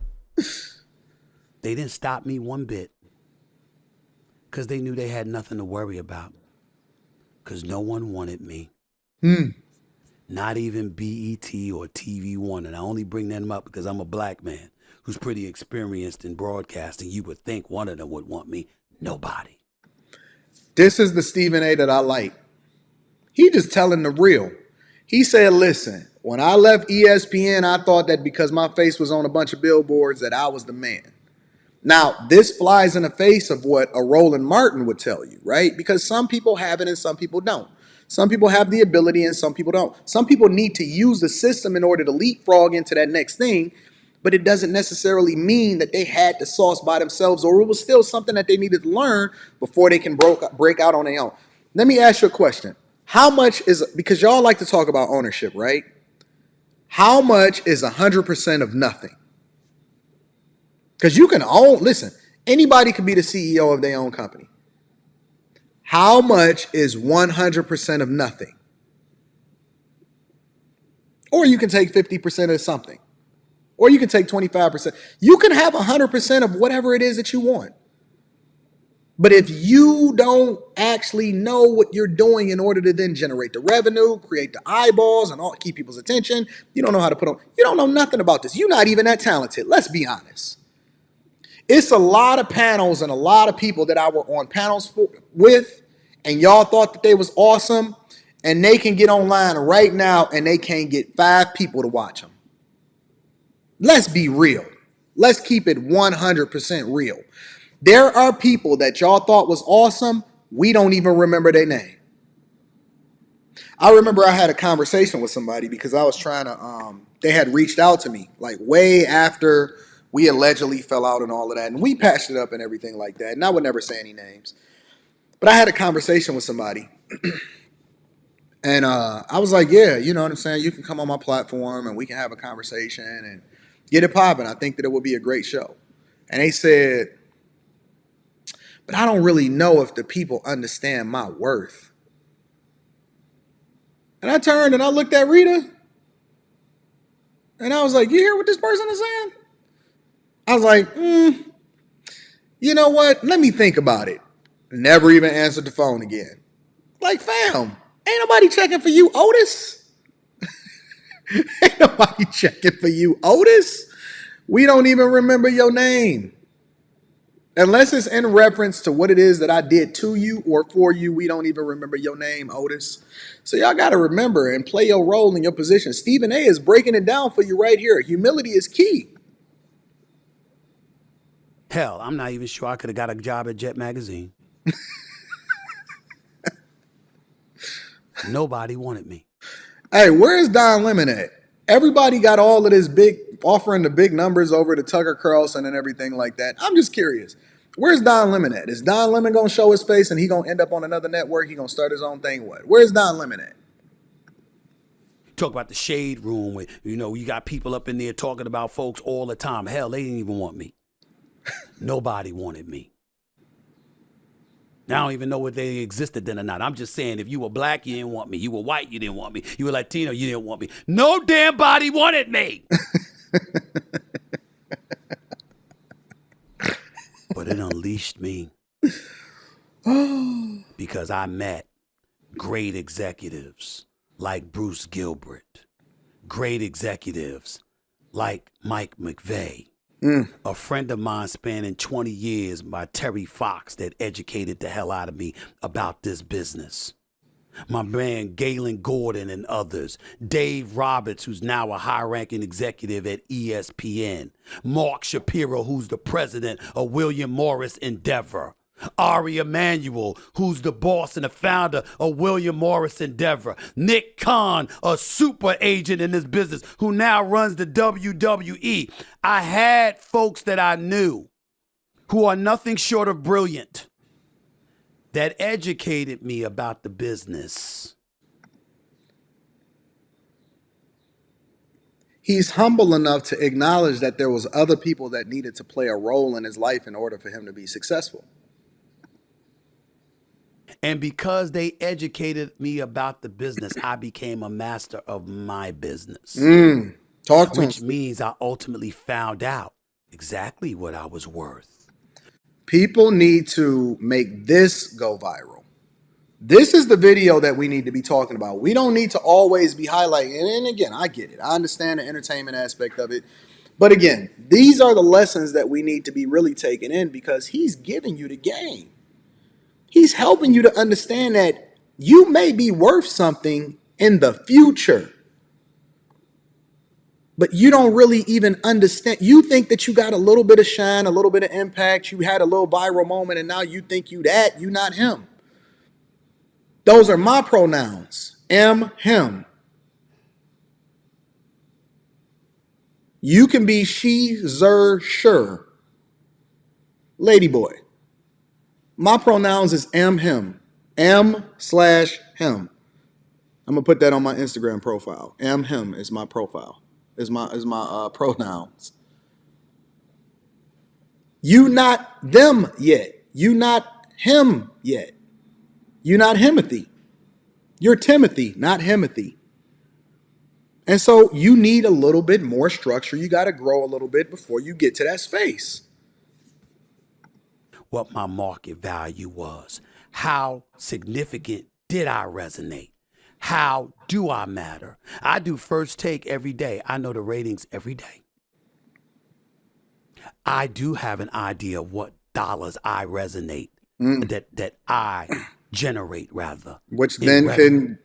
They didn't stop me one bit because they knew they had nothing to worry about because no one wanted me. Not even BET or TV One. And I only bring them up because I'm a black man who's pretty experienced in broadcasting. You would think one of them would want me. Nobody. This is the Stephen A. that I like. He just telling the real. He said, listen, when I left ESPN, I thought that because my face was on a bunch of billboards that I was the man. Now, this flies in the face of what a Roland Martin would tell you, right? Because some people have it and some people don't. Some people have the ability and some people don't. Some people need to use the system in order to leapfrog into that next thing, but it doesn't necessarily mean that they had the sauce by themselves or it was still something that they needed to learn before they can break out on their own. Let me ask you a question. How much is, because y'all like to talk about ownership, right? How much is 100% of nothing? Because you can own, listen, anybody can be the CEO of their own company. How much is 100% of nothing? Or you can take 50% of something. Or you can take 25%. You can have 100% of whatever it is that you want. But if you don't actually know what you're doing in order to then generate the revenue, create the eyeballs, and all, keep people's attention, you don't know how to put on, you don't know nothing about this. You're not even that talented. Let's be honest. It's a lot of panels and a lot of people that I were on panels with, and y'all thought that they was awesome, and they can get online right now and they can't get 5 people to watch them. Let's be real. Let's keep it 100% real. There are people that y'all thought was awesome. We don't even remember their name. I remember I had a conversation with somebody because I was trying to, they had reached out to me like way after we allegedly fell out and all of that. And we patched it up and everything like that. And I would never say any names. But I had a conversation with somebody. And I was like, yeah, you know what I'm saying? You can come on my platform and we can have a conversation and get it popping. I think that it would be a great show. And they said, but I don't really know if the people understand my worth. And I turned and I looked at Rita. And I was like, you hear what this person is saying? I was like, you know what? Let me think about it. Never even answered the phone again. Like, fam, ain't nobody checking for you, Otis. Ain't nobody checking for you, Otis. We don't even remember your name. Unless it's in reference to what it is that I did to you or for you, we don't even remember your name, Otis. So y'all got to remember and play your role in your position. Stephen A. is breaking it down for you right here. Humility is key. Hell, I'm not even sure I could have got a job at Jet Magazine. Nobody wanted me. Hey, where's Don Lemon at? Everybody got all of this big, offering the big numbers over to Tucker Carlson and everything like that. I'm just curious. Where's Don Lemon at? Is Don Lemon going to show his face and he going to end up on another network? He going to start his own thing? What? Where's Don Lemon at? Talk about the shade room where, you got people up in there talking about folks all the time. Hell, they didn't even want me. Nobody wanted me. I don't even know whether they existed then or not. I'm just saying, if you were black, you didn't want me. You were white, you didn't want me. You were Latino, you didn't want me. No damn body wanted me. But it unleashed me because I met great executives like Bruce Gilbert, great executives like Mike McVeigh, a friend of mine spanning 20 years by Terry Fox that educated the hell out of me about this business. My man Galen Gordon and others, Dave Roberts, who's now a high-ranking executive at ESPN, Mark Shapiro, who's the president of William Morris Endeavor, Ari Emanuel, who's the boss and the founder of William Morris Endeavor, Nick Khan, a super agent in this business who now runs the WWE. I had folks that I knew who are nothing short of brilliant that educated me about the business. He's humble enough to acknowledge that there was other people that needed to play a role in his life in order for him to be successful. And because they educated me about the business, I became a master of my business. Talk to him. Which means I ultimately found out exactly what I was worth. People need to make this go viral. This is the video that we need to be talking about. We don't need to always be highlighting. And again, I get it. I understand the entertainment aspect of it. But again, these are the lessons that we need to be really taking in because he's giving you the game. He's helping you to understand that you may be worth something in the future. But you don't really even understand. You think that you got a little bit of shine, a little bit of impact. You had a little viral moment, and now you think you that. You not him. Those are my pronouns. Am, him. You can be she, zer, sure. Ladyboy. My pronouns is am, him. Am/him. I'm going to put that on my Instagram profile. Am, him is my profile. Is my pronouns. You not them yet. You not him yet. You not Himothy. You're Timothy, not Himothy. And so you need a little bit more structure. You got to grow a little bit before you get to that space. What my market value was. How significant did I resonate? How do I matter? I do First Take every day. I know the ratings every day. I do have an idea of what dollars I resonate, that I generate rather. Which then can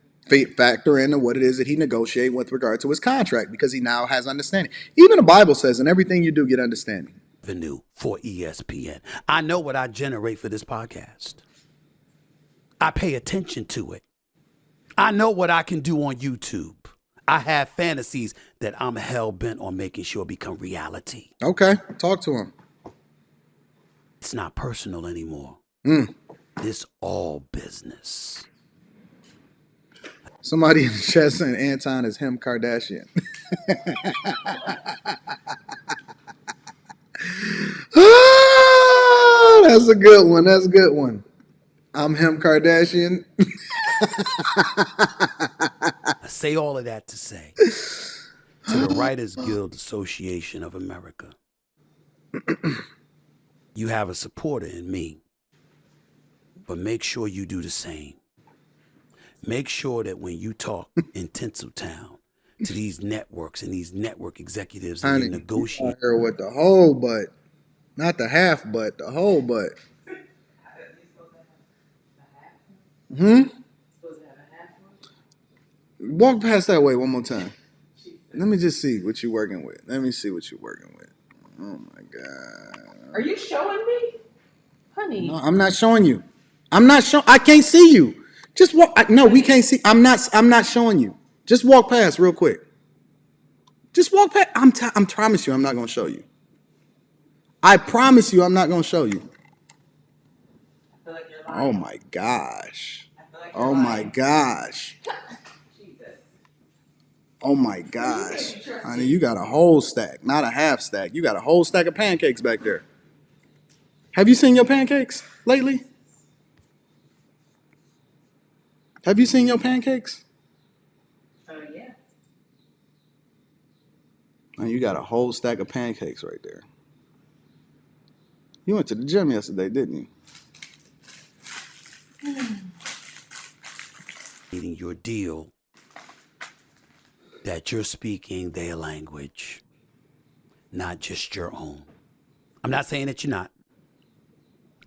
factor into what it is that he negotiated with regard to his contract because he now has understanding. Even the Bible says, in everything you do, get understanding. Revenue for ESPN. I know what I generate for this podcast. I pay attention to it. I know what I can do on YouTube. I have fantasies that I'm hell-bent on making sure become reality. Okay, talk to him. It's not personal anymore. It's all business. Somebody in the chat saying Anton is him Kardashian. Oh, that's a good one. That's a good one. I'm him Kardashian. I say all of that to say to the Writers Guild Association of America, you have a supporter in me, but make sure you do the same. Make sure that when you talk in Tinseltown to these networks and these network executives and you negotiate here with the whole butt, not the half butt, the whole butt. Walk past that way one more time. Let me just see what you're working with. Let me see what you're working with. Oh my God. Are you showing me? Honey. No, I'm not showing you. I'm not showing. I can't see you. Just walk. No, we can't see. I'm not showing you. Just walk past real quick. Just walk past. I promise you I'm not going to show you. I promise you I'm not going to show you. I feel like you're lying. Oh my gosh. Oh my gosh. Oh my gosh. Honey, you got a whole stack, not a half stack. You got a whole stack of pancakes back there. Have you seen your pancakes lately? Have you seen your pancakes? Yeah. And you got a whole stack of pancakes right there. You went to the gym yesterday, didn't you? Your deal that you're speaking their language, not just your own. I'm not saying that you're not.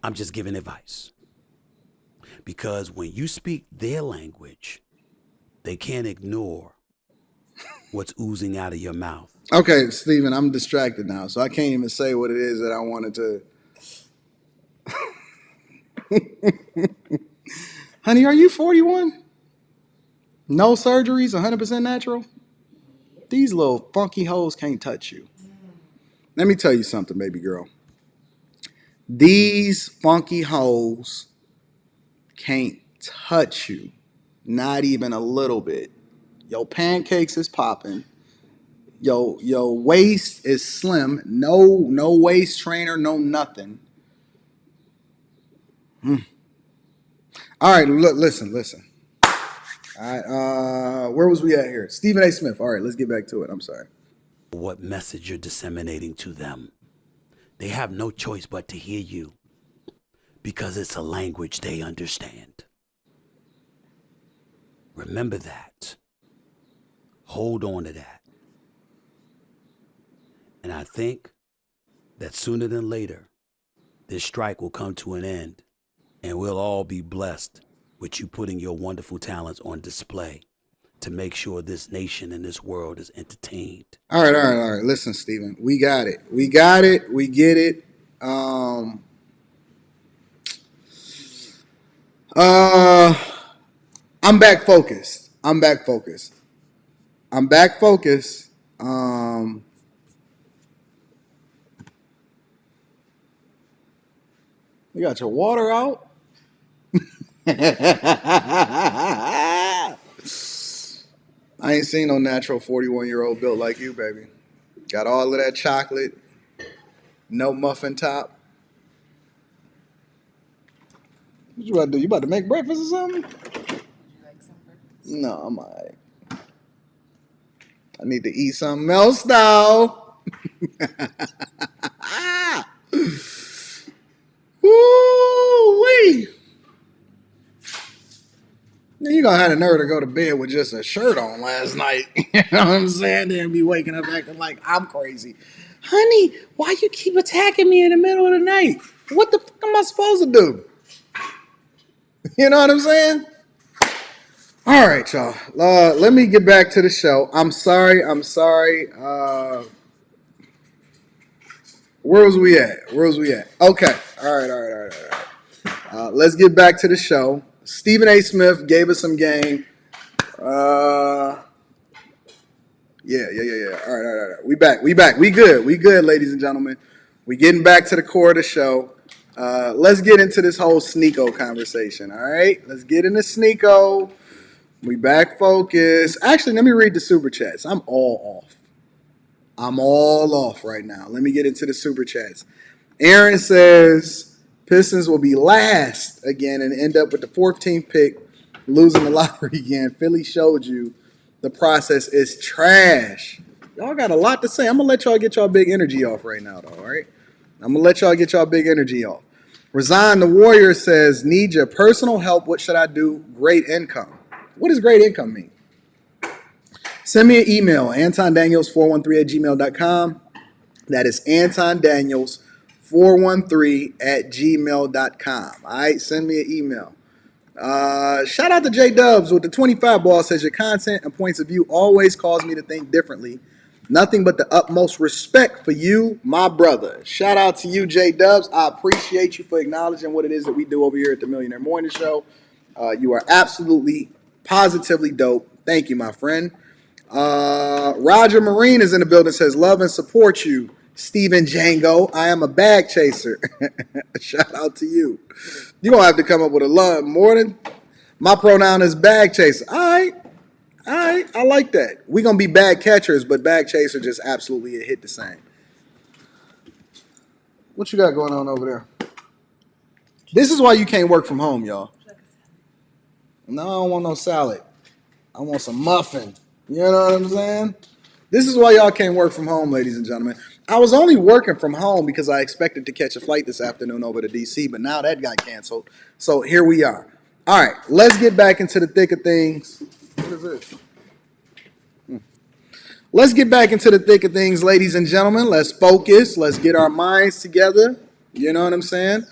I'm just giving advice. Because when you speak their language, they can't ignore what's oozing out of your mouth. Okay, Steven, I'm distracted now, so I can't even say what it is that I wanted to. Honey, are you 41? No surgeries, 100% natural? These little funky hoes can't touch you. Let me tell you something, baby girl. These funky hoes can't touch you. Not even a little bit. Your pancakes is popping. Your waist is slim. No waist trainer, no nothing. All right, look, listen. All right, where was we at here? Stephen A. Smith. All right, let's get back to it. I'm sorry. What message you're disseminating to them. They have no choice but to hear you because it's a language they understand. Remember that. Hold on to that. And I think that sooner than later, this strike will come to an end and we'll all be blessed with you putting your wonderful talents on display to make sure this nation and this world is entertained. All right. Listen, Stephen, we got it. We get it. I'm back focused. You got your water out? I ain't seen no natural 41-year-old built like you, baby. Got all of that chocolate, no muffin top. What you about to do? You about to make breakfast or something? Would you like some breakfast? No, I'm all right. I need to eat something else now. Woo-wee. You gonna have the nerve to go to bed with just a shirt on last night. You know what I'm saying? Then be waking up acting like I'm crazy. Honey, why you keep attacking me in the middle of the night? What the fuck am I supposed to do? You know what I'm saying? All right, y'all. Let me get back to the show. I'm sorry. Where was we at? Okay. All right. Let's get back to the show. Stephen A. Smith gave us some game. Yeah. All right. We back. We good, ladies and gentlemen. We getting back to the core of the show. Let's get into this whole Sneako conversation. All right. Let's get into Sneako. We back focused. Actually, let me read the super chats. I'm all off right now. Let me get into the super chats. Aaron says Pistons will be last again and end up with the 14th pick, losing the lottery again. Philly showed you the process is trash. Y'all got a lot to say. I'm going to let y'all get y'all big energy off right now, though, all right? I'm going to let y'all get y'all big energy off. Resign the Warrior says, need your personal help. What should I do? Great income. What does great income mean? Send me an email, AntonDaniels413@gmail.com. That is AntonDaniels413@gmail.com. All right, send me an email. Shout out to J Dubs with the 25 ball. Says your content and points of view always cause me to think differently. Nothing but the utmost respect for you, my brother. Shout out to you, J Dubs. I appreciate you for acknowledging what it is that we do over here at the Millionaire Morning Show. You are absolutely, positively dope. Thank you, my friend. Roger Marine is in the building. Says love and support you, Stephen Django. I am a bag chaser. Shout out to you. You're going to have to come up with a lot more than my pronoun is bag chaser. All right. I like that. We're going to be bag catchers, but bag chaser just absolutely hit the same. What you got going on over there? This is why you can't work from home, y'all. No, I don't want no salad. I want some muffin. You know what I'm saying? This is why y'all can't work from home, ladies and gentlemen. I was only working from home because I expected to catch a flight this afternoon over to DC, but now that got canceled. So here we are. All right, let's get back into the thick of things. What is this? Let's get back into the thick of things, ladies and gentlemen. Let's focus. Let's get our minds together. You know what I'm saying?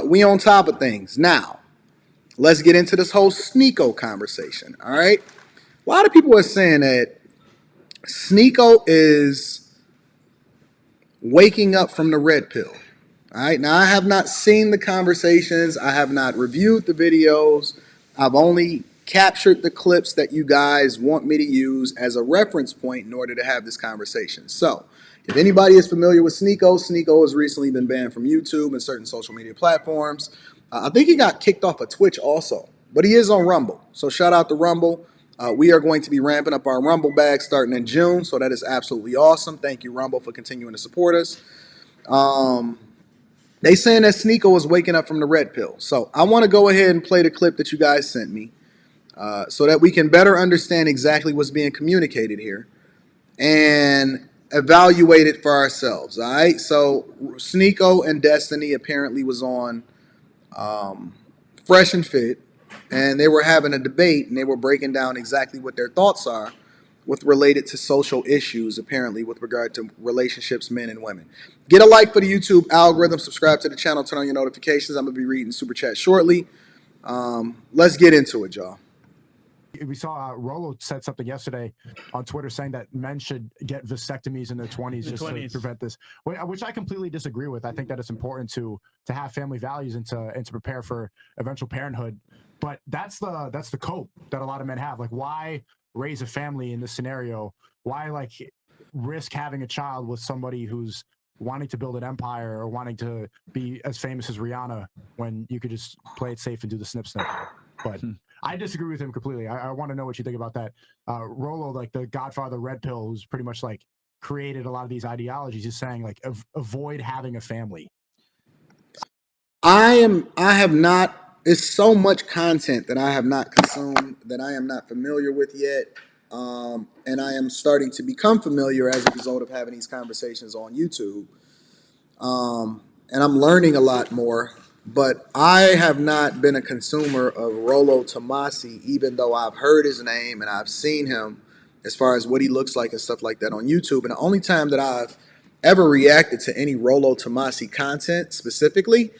We on top of things. Now, let's get into this whole Sneako conversation, all right? A lot of people are saying that Sneako is waking up from the red pill. All right. Now, I have not seen the conversations. I have not reviewed the videos. I've only captured the clips that you guys want me to use as a reference point in order to have this conversation. So, if anybody is familiar with Sneako, Sneako has recently been banned from YouTube and certain social media platforms. I think he got kicked off of Twitch also, but he is on Rumble. So, shout out to Rumble. We are going to be ramping up our Rumble bag starting in June, so that is absolutely awesome. Thank you, Rumble, for continuing to support us. They saying that Sneako is waking up from the red pill. So I want to go ahead and play the clip that you guys sent me so that we can better understand exactly what's being communicated here and evaluate it for ourselves. All right. So Sneako and Destiny apparently was on Fresh and Fit, and they were having a debate, and they were breaking down exactly what their thoughts are with related to social issues, apparently, with regard to relationships, men and women. Get a like for the YouTube algorithm, subscribe to the channel, turn on your notifications. I'm going to be reading Super Chat shortly. Let's get into it, y'all. We saw Rollo said something yesterday on Twitter saying that men should get vasectomies in their 20s just to prevent this, which I completely disagree with. I think that it's important to have family values and to prepare for eventual parenthood. But that's the cope that a lot of men have. Like, why raise a family in this scenario? Why like risk having a child with somebody who's wanting to build an empire or wanting to be as famous as Rihanna when you could just play it safe and do the snip snip? But I disagree with him completely. I want to know what you think about that. Rollo, like the Godfather Red Pill, who's pretty much like created a lot of these ideologies, is saying like avoid having a family. I have not. It's so much content that I have not consumed that I am not familiar with yet, and I am starting to become familiar as a result of having these conversations on YouTube. And I'm learning a lot more. But I have not been a consumer of Rollo Tomasi, even though I've heard his name and I've seen him as far as what he looks like and stuff like that on YouTube. And the only time that I've ever reacted to any Rollo Tomasi content specifically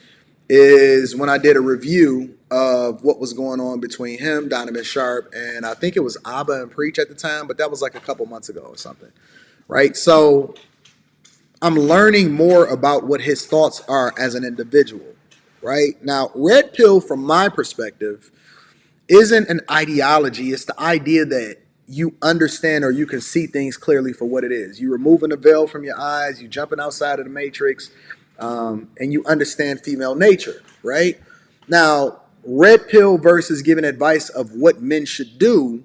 is when I did a review of what was going on between him, Donovan Sharp, and I think it was Abba and Preach at the time, but that was like a couple months ago or something, right? So I'm learning more about what his thoughts are as an individual. Right now, red pill, from my perspective, isn't an ideology. It's the idea that you understand or you can see things clearly for what it is. You removing the veil from your eyes, you jumping outside of the matrix, and you understand female nature. Right now, red pill versus giving advice of what men should do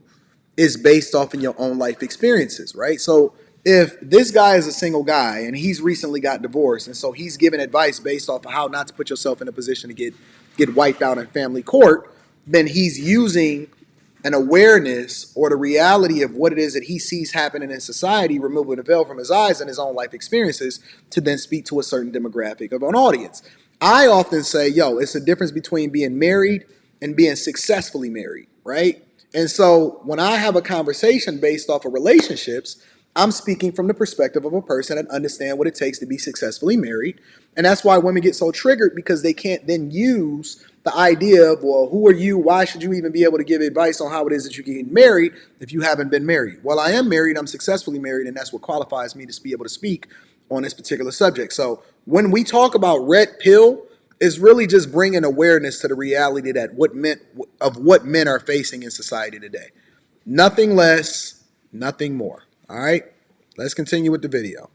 is based off in your own life experiences. Right. So if this guy is a single guy and he's recently got divorced, and so he's giving advice based off of how not to put yourself in a position to get wiped out in family court, then he's using an awareness or the reality of what it is that he sees happening in society, removing the veil from his eyes and his own life experiences to then speak to a certain demographic of an audience. I often say, yo, it's a difference between being married and being successfully married, right? And so when I have a conversation based off of relationships, I'm speaking from the perspective of a person that understands what it takes to be successfully married. And that's why women get so triggered, because they can't then use the idea of, well, who are you? Why should you even be able to give advice on how it is that you can get married if you haven't been married? Well, I am married. I'm successfully married. And that's what qualifies me to be able to speak on this particular subject. So when we talk about red pill, it's really just bringing awareness to the reality that what men are facing in society today. Nothing less, nothing more. All right, let's continue with the video.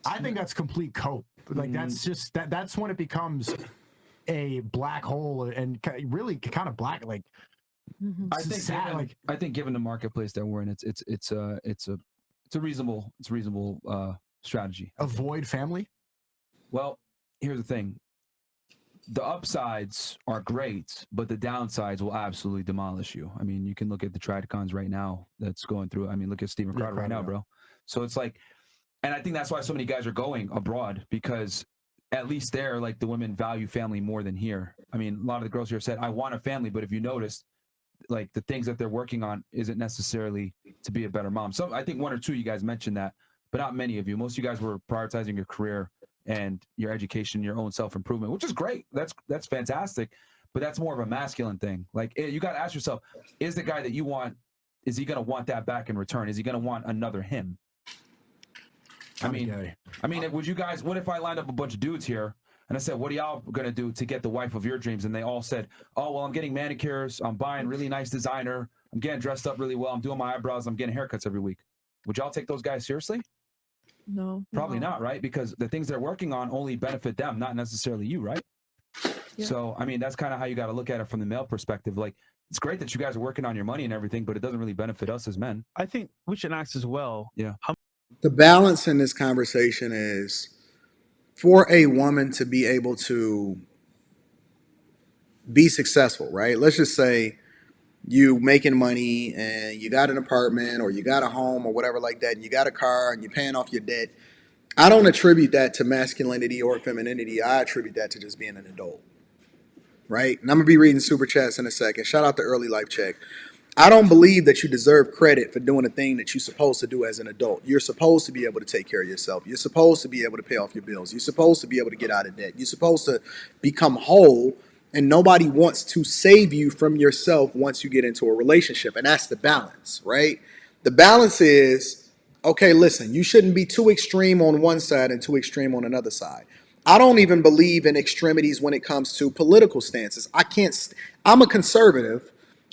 I think that's complete cope. Like that's just that's when it becomes a black hole and really kind of black. Like I think sad. Given, I think given the marketplace that we're in, it's a reasonable strategy. Avoid family. Well, here's the thing. the upsides are great, but the downsides will absolutely demolish you. I mean, you can look at the Tradcons right now that's going through. I mean, look at Steven Crowder right now, bro. So it's like, and I think that's why so many guys are going abroad, because at least there, like, the women value family more than here. I mean, a lot of the girls here said, I want a family, but if you notice, like, the things that they're working on isn't necessarily to be a better mom. So I think one or two of you guys mentioned that, but not many of you. Most of you guys were prioritizing your career and your education, your own self-improvement, which is great. That's fantastic, but that's more of a masculine thing. Like, you got to ask yourself, is the guy that you want, is he going to want that back in return? Is he going to want another him? I mean, would you guys, what if I lined up a bunch of dudes here and I said, what are y'all going to do to get the wife of your dreams? And they all said, oh, well, I'm getting manicures. I'm buying really nice designer. I'm getting dressed up really well. I'm doing my eyebrows. I'm getting haircuts every week. Would y'all take those guys seriously? No. Probably not, right? Because the things they're working on only benefit them, not necessarily you, right? Yeah. So, I mean, that's kind of how you got to look at it from the male perspective. Like, it's great that you guys are working on your money and everything, but it doesn't really benefit us as men. I think we should ask as well. Yeah. The balance in this conversation is for a woman to be able to be successful, right? Let's just say you making money and you got an apartment or you got a home or whatever like that, and you got a car and you're paying off your debt. I don't attribute that to masculinity or femininity. I attribute that to just being an adult, right? And I'm going to be reading super chats in a second. Shout out to Early Life Check. I don't believe that you deserve credit for doing a thing that you're supposed to do as an adult. You're supposed to be able to take care of yourself. You're supposed to be able to pay off your bills. You're supposed to be able to get out of debt. You're supposed to become whole, and nobody wants to save you from yourself once you get into a relationship. And that's the balance, right? The balance is, okay, listen, you shouldn't be too extreme on one side and too extreme on another side. I don't even believe in extremities when it comes to political stances. I'm a conservative.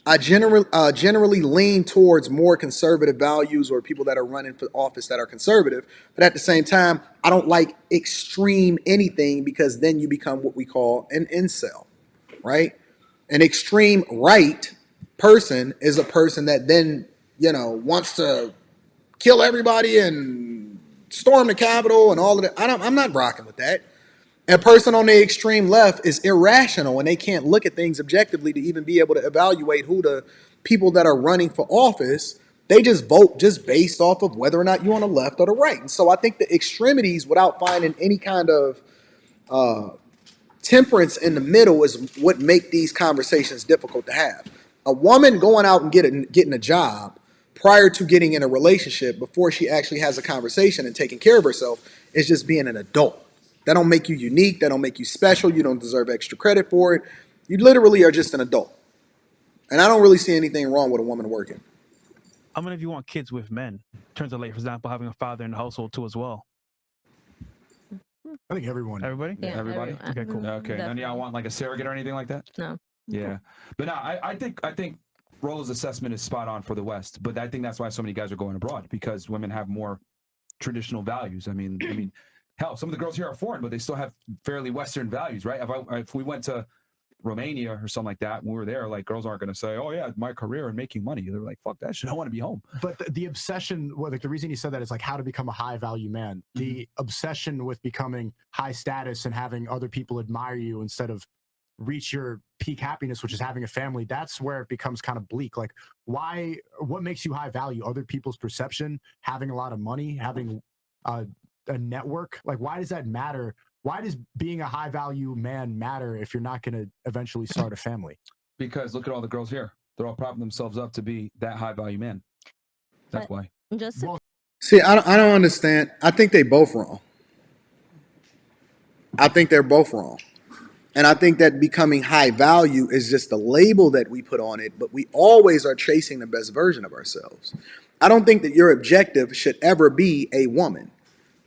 I generally lean towards more conservative values, or people that are running for office that are conservative. But at the same time, I don't like extreme anything, because then you become what we call an incel, right? An extreme right person is a person that then, wants to kill everybody and storm the Capitol and all of that. I'm not rocking with that. A person on the extreme left is irrational, and they can't look at things objectively to even be able to evaluate who the people that are running for office. They just vote just based off of whether or not you're on the left or the right. And so I think the extremities, without finding any kind of temperance in the middle, is what make these conversations difficult to have. A woman going out and getting a job prior to getting in a relationship, before she actually has a conversation and taking care of herself, is just being an adult. That don't make you unique. That don't make you special. You don't deserve extra credit for it. You literally are just an adult. And I don't really see anything wrong with a woman working. How many of you want kids with men? In terms of, like, for example, having a father in the household too as well? I think everyone. Everybody? Yeah, Everybody? Okay, cool. Okay. None of y'all want like a surrogate or anything like that? No. Yeah. But no, I think Rollo's assessment is spot on for the West. But I think that's why so many guys are going abroad, because women have more traditional values. I mean, hell, some of the girls here are foreign, but they still have fairly Western values, right? If we went to Romania or something like that, when we were there, like, girls aren't going to say, oh yeah, my career and making money. They're like, fuck that shit, I want to be home. But the obsession, well, like, the reason he said that is like how to become a high value man. The obsession with becoming high status and having other people admire you instead of reach your peak happiness, which is having a family, that's where it becomes kind of bleak. Like, what makes you high value? Other people's perception, having a lot of money, having a network? Like, why does that matter? Why does being a high value man matter if you're not going to eventually start a family? Because look at all the girls here. They're all propping themselves up to be that high value man. That's why. Just See, I don't understand. I think they both wrong. I think they're both wrong. And I think that becoming high value is just the label that we put on it, but we always are chasing the best version of ourselves. I don't think that your objective should ever be a woman.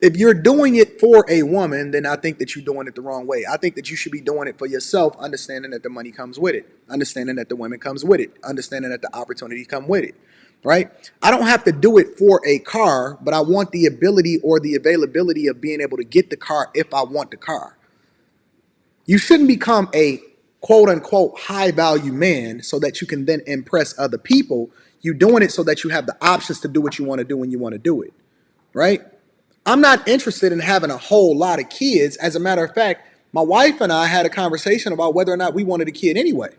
If you're doing it for a woman, then I think that you're doing it the wrong way. I think that you should be doing it for yourself, understanding that the money comes with it, understanding that the women comes with it, understanding that the opportunities come with it, right? I don't have to do it for a car, but I want the ability or the availability of being able to get the car if I want the car. You shouldn't become a quote unquote high value man so that you can then impress other people. You're doing it so that you have the options to do what you want to do when you want to do it, right? I'm not interested in having a whole lot of kids. As a matter of fact, My wife and I had a conversation about whether or not we wanted a kid anyway.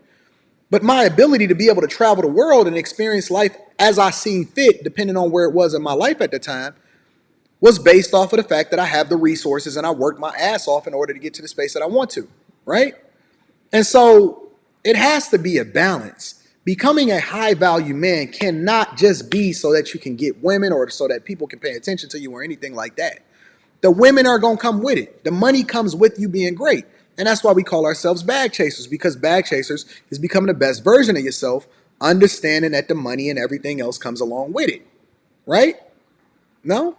But my ability to be able to travel the world and experience life as I seen fit, depending on where it was in my life at the time, was based off of the fact that I have the resources and I work my ass off in order to get to the space that I want to, right? And so it has to be a balance. Becoming a high value man cannot just be so that you can get women or so that people can pay attention to you or anything like that. The women are going to come with it. The money comes with you being great. And that's why we call ourselves bag chasers, because bag chasers is becoming the best version of yourself, understanding that the money and everything else comes along with it. Right? No?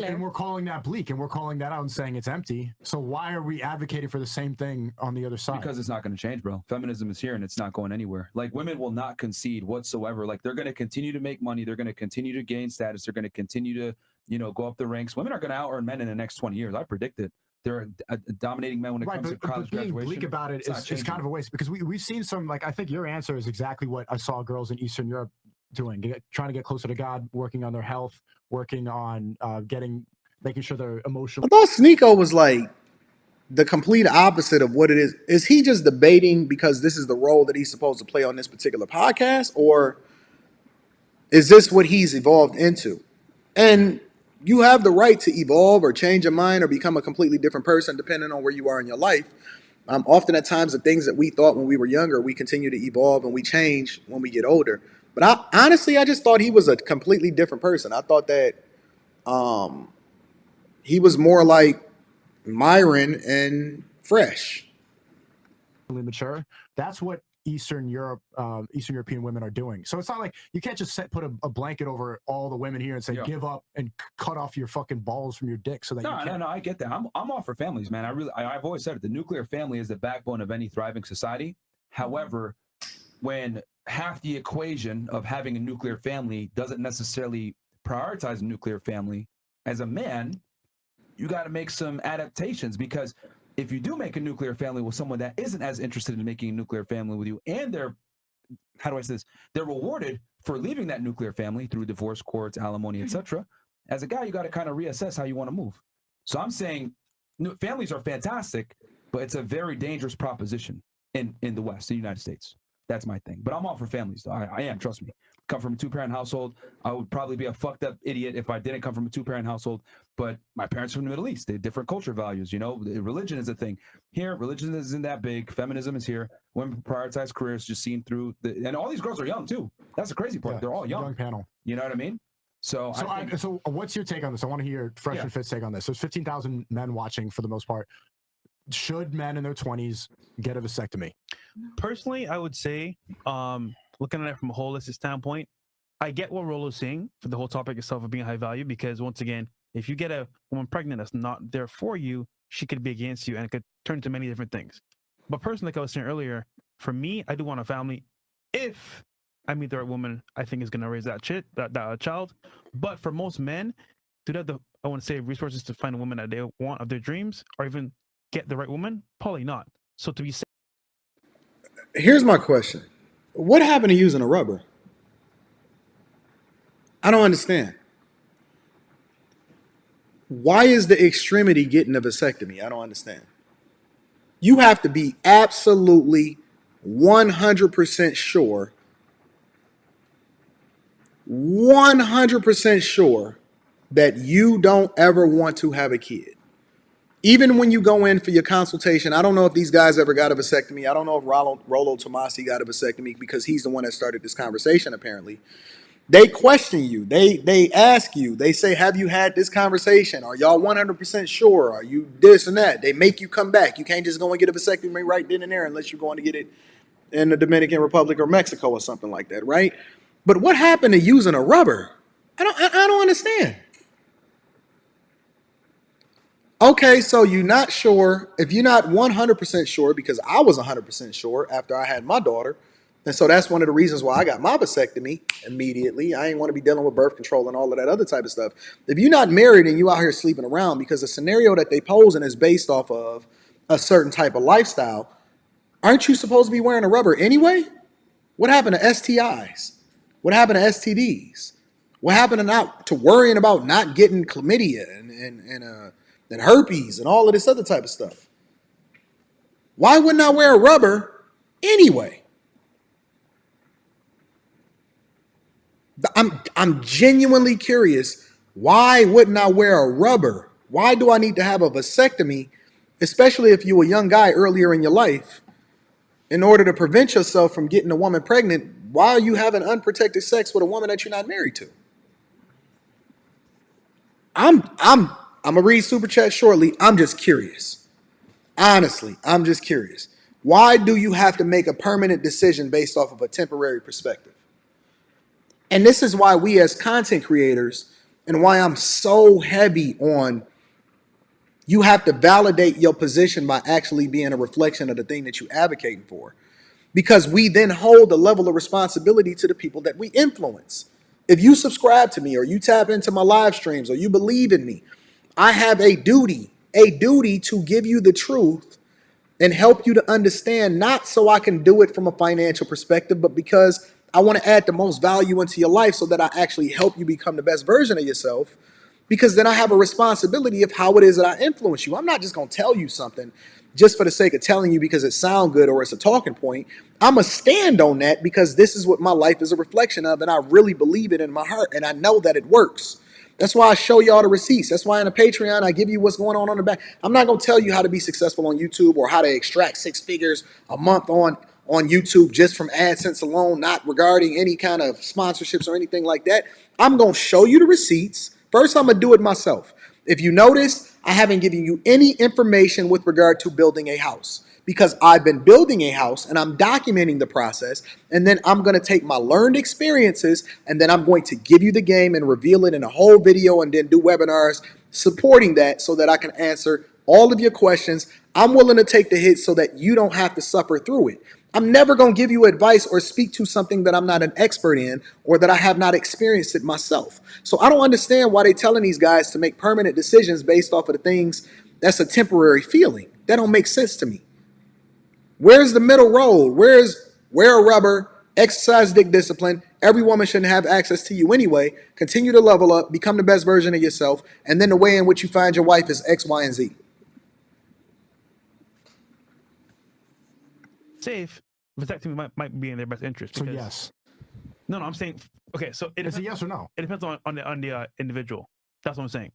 And we're calling that bleak, and we're calling that out and saying it's empty. So why are we advocating for the same thing on the other side? Because it's not going to change, bro. Feminism is here and it's not going anywhere. Like, women will not concede whatsoever. Like, they're going to continue to make money. They're going to continue to gain status. They're going to continue to, go up the ranks. Women are going to out-earn men in the next 20 years. I predict it. They're dominating men when it comes to college being graduation. Bleak about it is kind of a waste, because we've seen some, like, I think your answer is exactly what I saw girls in Eastern Europe doing, trying to get closer to God, working on their health, working on making sure they're emotional. I thought Sneako was like the complete opposite of what it is. Is he just debating because this is the role that he's supposed to play on this particular podcast? Or is this what he's evolved into? And you have the right to evolve or change your mind or become a completely different person depending on where you are in your life. Often at times the things that we thought when we were younger, we continue to evolve and we change when we get older. But I just thought he was a completely different person. I thought that he was more like Myron and fresh. Mature. That's what Eastern European women are doing. So it's not like you can't just put a blanket over all the women here and say, give up and cut off your fucking balls from your dick so that No, I get that. I'm all for families, man. I've always said it. The nuclear family is the backbone of any thriving society. However, when half the equation of having a nuclear family doesn't necessarily prioritize a nuclear family, as a man, you got to make some adaptations, because if you do make a nuclear family with someone that isn't as interested in making a nuclear family with you, and they're rewarded for leaving that nuclear family through divorce courts, alimony, etc. As a guy, you got to kind of reassess how you want to move. So I'm saying families are fantastic, but it's a very dangerous proposition in the West, in the United States. That's my thing. But I'm all for families, though. I am, trust me. Come from a two-parent household. I would probably be a fucked up idiot if I didn't come from a two-parent household. But my parents are from the Middle East. They have different culture values. Religion is a thing. Here, religion isn't that big. Feminism is here. Women prioritize careers, just seen through and all these girls are young too. That's the crazy part. Yeah, they're all young. Young panel. You know what I mean? So what's your take on this? I want to hear Fresh and Fit's take on this. So it's 15,000 men watching for the most part. Should men in their 20s get a vasectomy? Personally, I would say, looking at it from a holistic standpoint, I get what Rollo's saying for the whole topic itself of being high value, because once again, if you get a woman pregnant that's not there for you, she could be against you and it could turn into many different things. But personally, like I was saying earlier, for me, I do want a family. If I meet the right woman, I think is going to raise that child. But for most men, do they have I want to say, resources to find a woman that they want of their dreams, or even get the right woman? Probably not. So to be safe. Here's my question. What happened to using a rubber? I don't understand. Why is the extremity getting a vasectomy? I don't understand. You have to be absolutely 100% sure, 100% sure that you don't ever want to have a kid. Even when you go in for your consultation, I don't know if these guys ever got a vasectomy. I don't know if Rollo Tomasi got a vasectomy, because he's the one that started this conversation apparently. They question you. They ask you. They say, have you had this conversation? Are y'all 100% sure? Are you this and that? They make you come back. You can't just go and get a vasectomy right then and there unless you're going to get it in the Dominican Republic or Mexico or something like that, right? But what happened to using a rubber? I don't understand. Okay, so you're not sure. If you're not 100% sure, because I was 100% sure after I had my daughter, and so that's one of the reasons why I got my vasectomy immediately. I ain't want to be dealing with birth control and all of that other type of stuff. If you're not married and you out here sleeping around, because the scenario that they posing is based off of a certain type of lifestyle, aren't you supposed to be wearing a rubber anyway? What happened to STIs? What happened to STDs? What happened to worrying about not getting chlamydia and and herpes and all of this other type of stuff. Why wouldn't I wear a rubber anyway? I'm genuinely curious. Why wouldn't I wear a rubber? Why do I need to have a vasectomy, especially if you're a young guy earlier in your life, in order to prevent yourself from getting a woman pregnant? Why are you having unprotected sex with a woman that you're not married to? I'm gonna read super chat shortly. I'm just curious. Honestly, I'm just curious. Why do you have to make a permanent decision based off of a temporary perspective? And this is why we as content creators, and why I'm so heavy on you have to validate your position by actually being a reflection of the thing that you're advocating for. Because we then hold a level of responsibility to the people that we influence. If you subscribe to me, or you tap into my live streams, or you believe in me, I have a duty to give you the truth and help you to understand, not so I can do it from a financial perspective, but because I want to add the most value into your life so that I actually help you become the best version of yourself. Because then I have a responsibility of how it is that I influence you. I'm not just going to tell you something just for the sake of telling you because it sounds good or it's a talking point. I'm going to stand on that because this is what my life is a reflection of, and I really believe it in my heart, and I know that it works. That's why I show y'all the receipts. That's why in a Patreon, I give you what's going on the back. I'm not going to tell you how to be successful on YouTube or how to extract 6 figures a month on YouTube just from AdSense alone, not regarding any kind of sponsorships or anything like that. I'm going to show you the receipts. First, I'm going to do it myself. If you notice, I haven't given you any information with regard to building a house because I've been building a house and I'm documenting the process. And then I'm going to take my learned experiences and then I'm going to give you the game and reveal it in a whole video and then do webinars supporting that so that I can answer all of your questions. I'm willing to take the hits so that you don't have to suffer through it. I'm never going to give you advice or speak to something that I'm not an expert in or that I have not experienced it myself. So I don't understand why they're telling these guys to make permanent decisions based off of the things that's a temporary feeling. That don't make sense to me. Where's the middle road? Wear a rubber, exercise dick discipline. Every woman shouldn't have access to you anyway. Continue to level up, become the best version of yourself, and then the way in which you find your wife is X, Y, and Z. Safe, vasectomy might be in their best interest. So yes. No, I'm saying okay. So it's a yes or no. It depends on the individual. That's what I'm saying.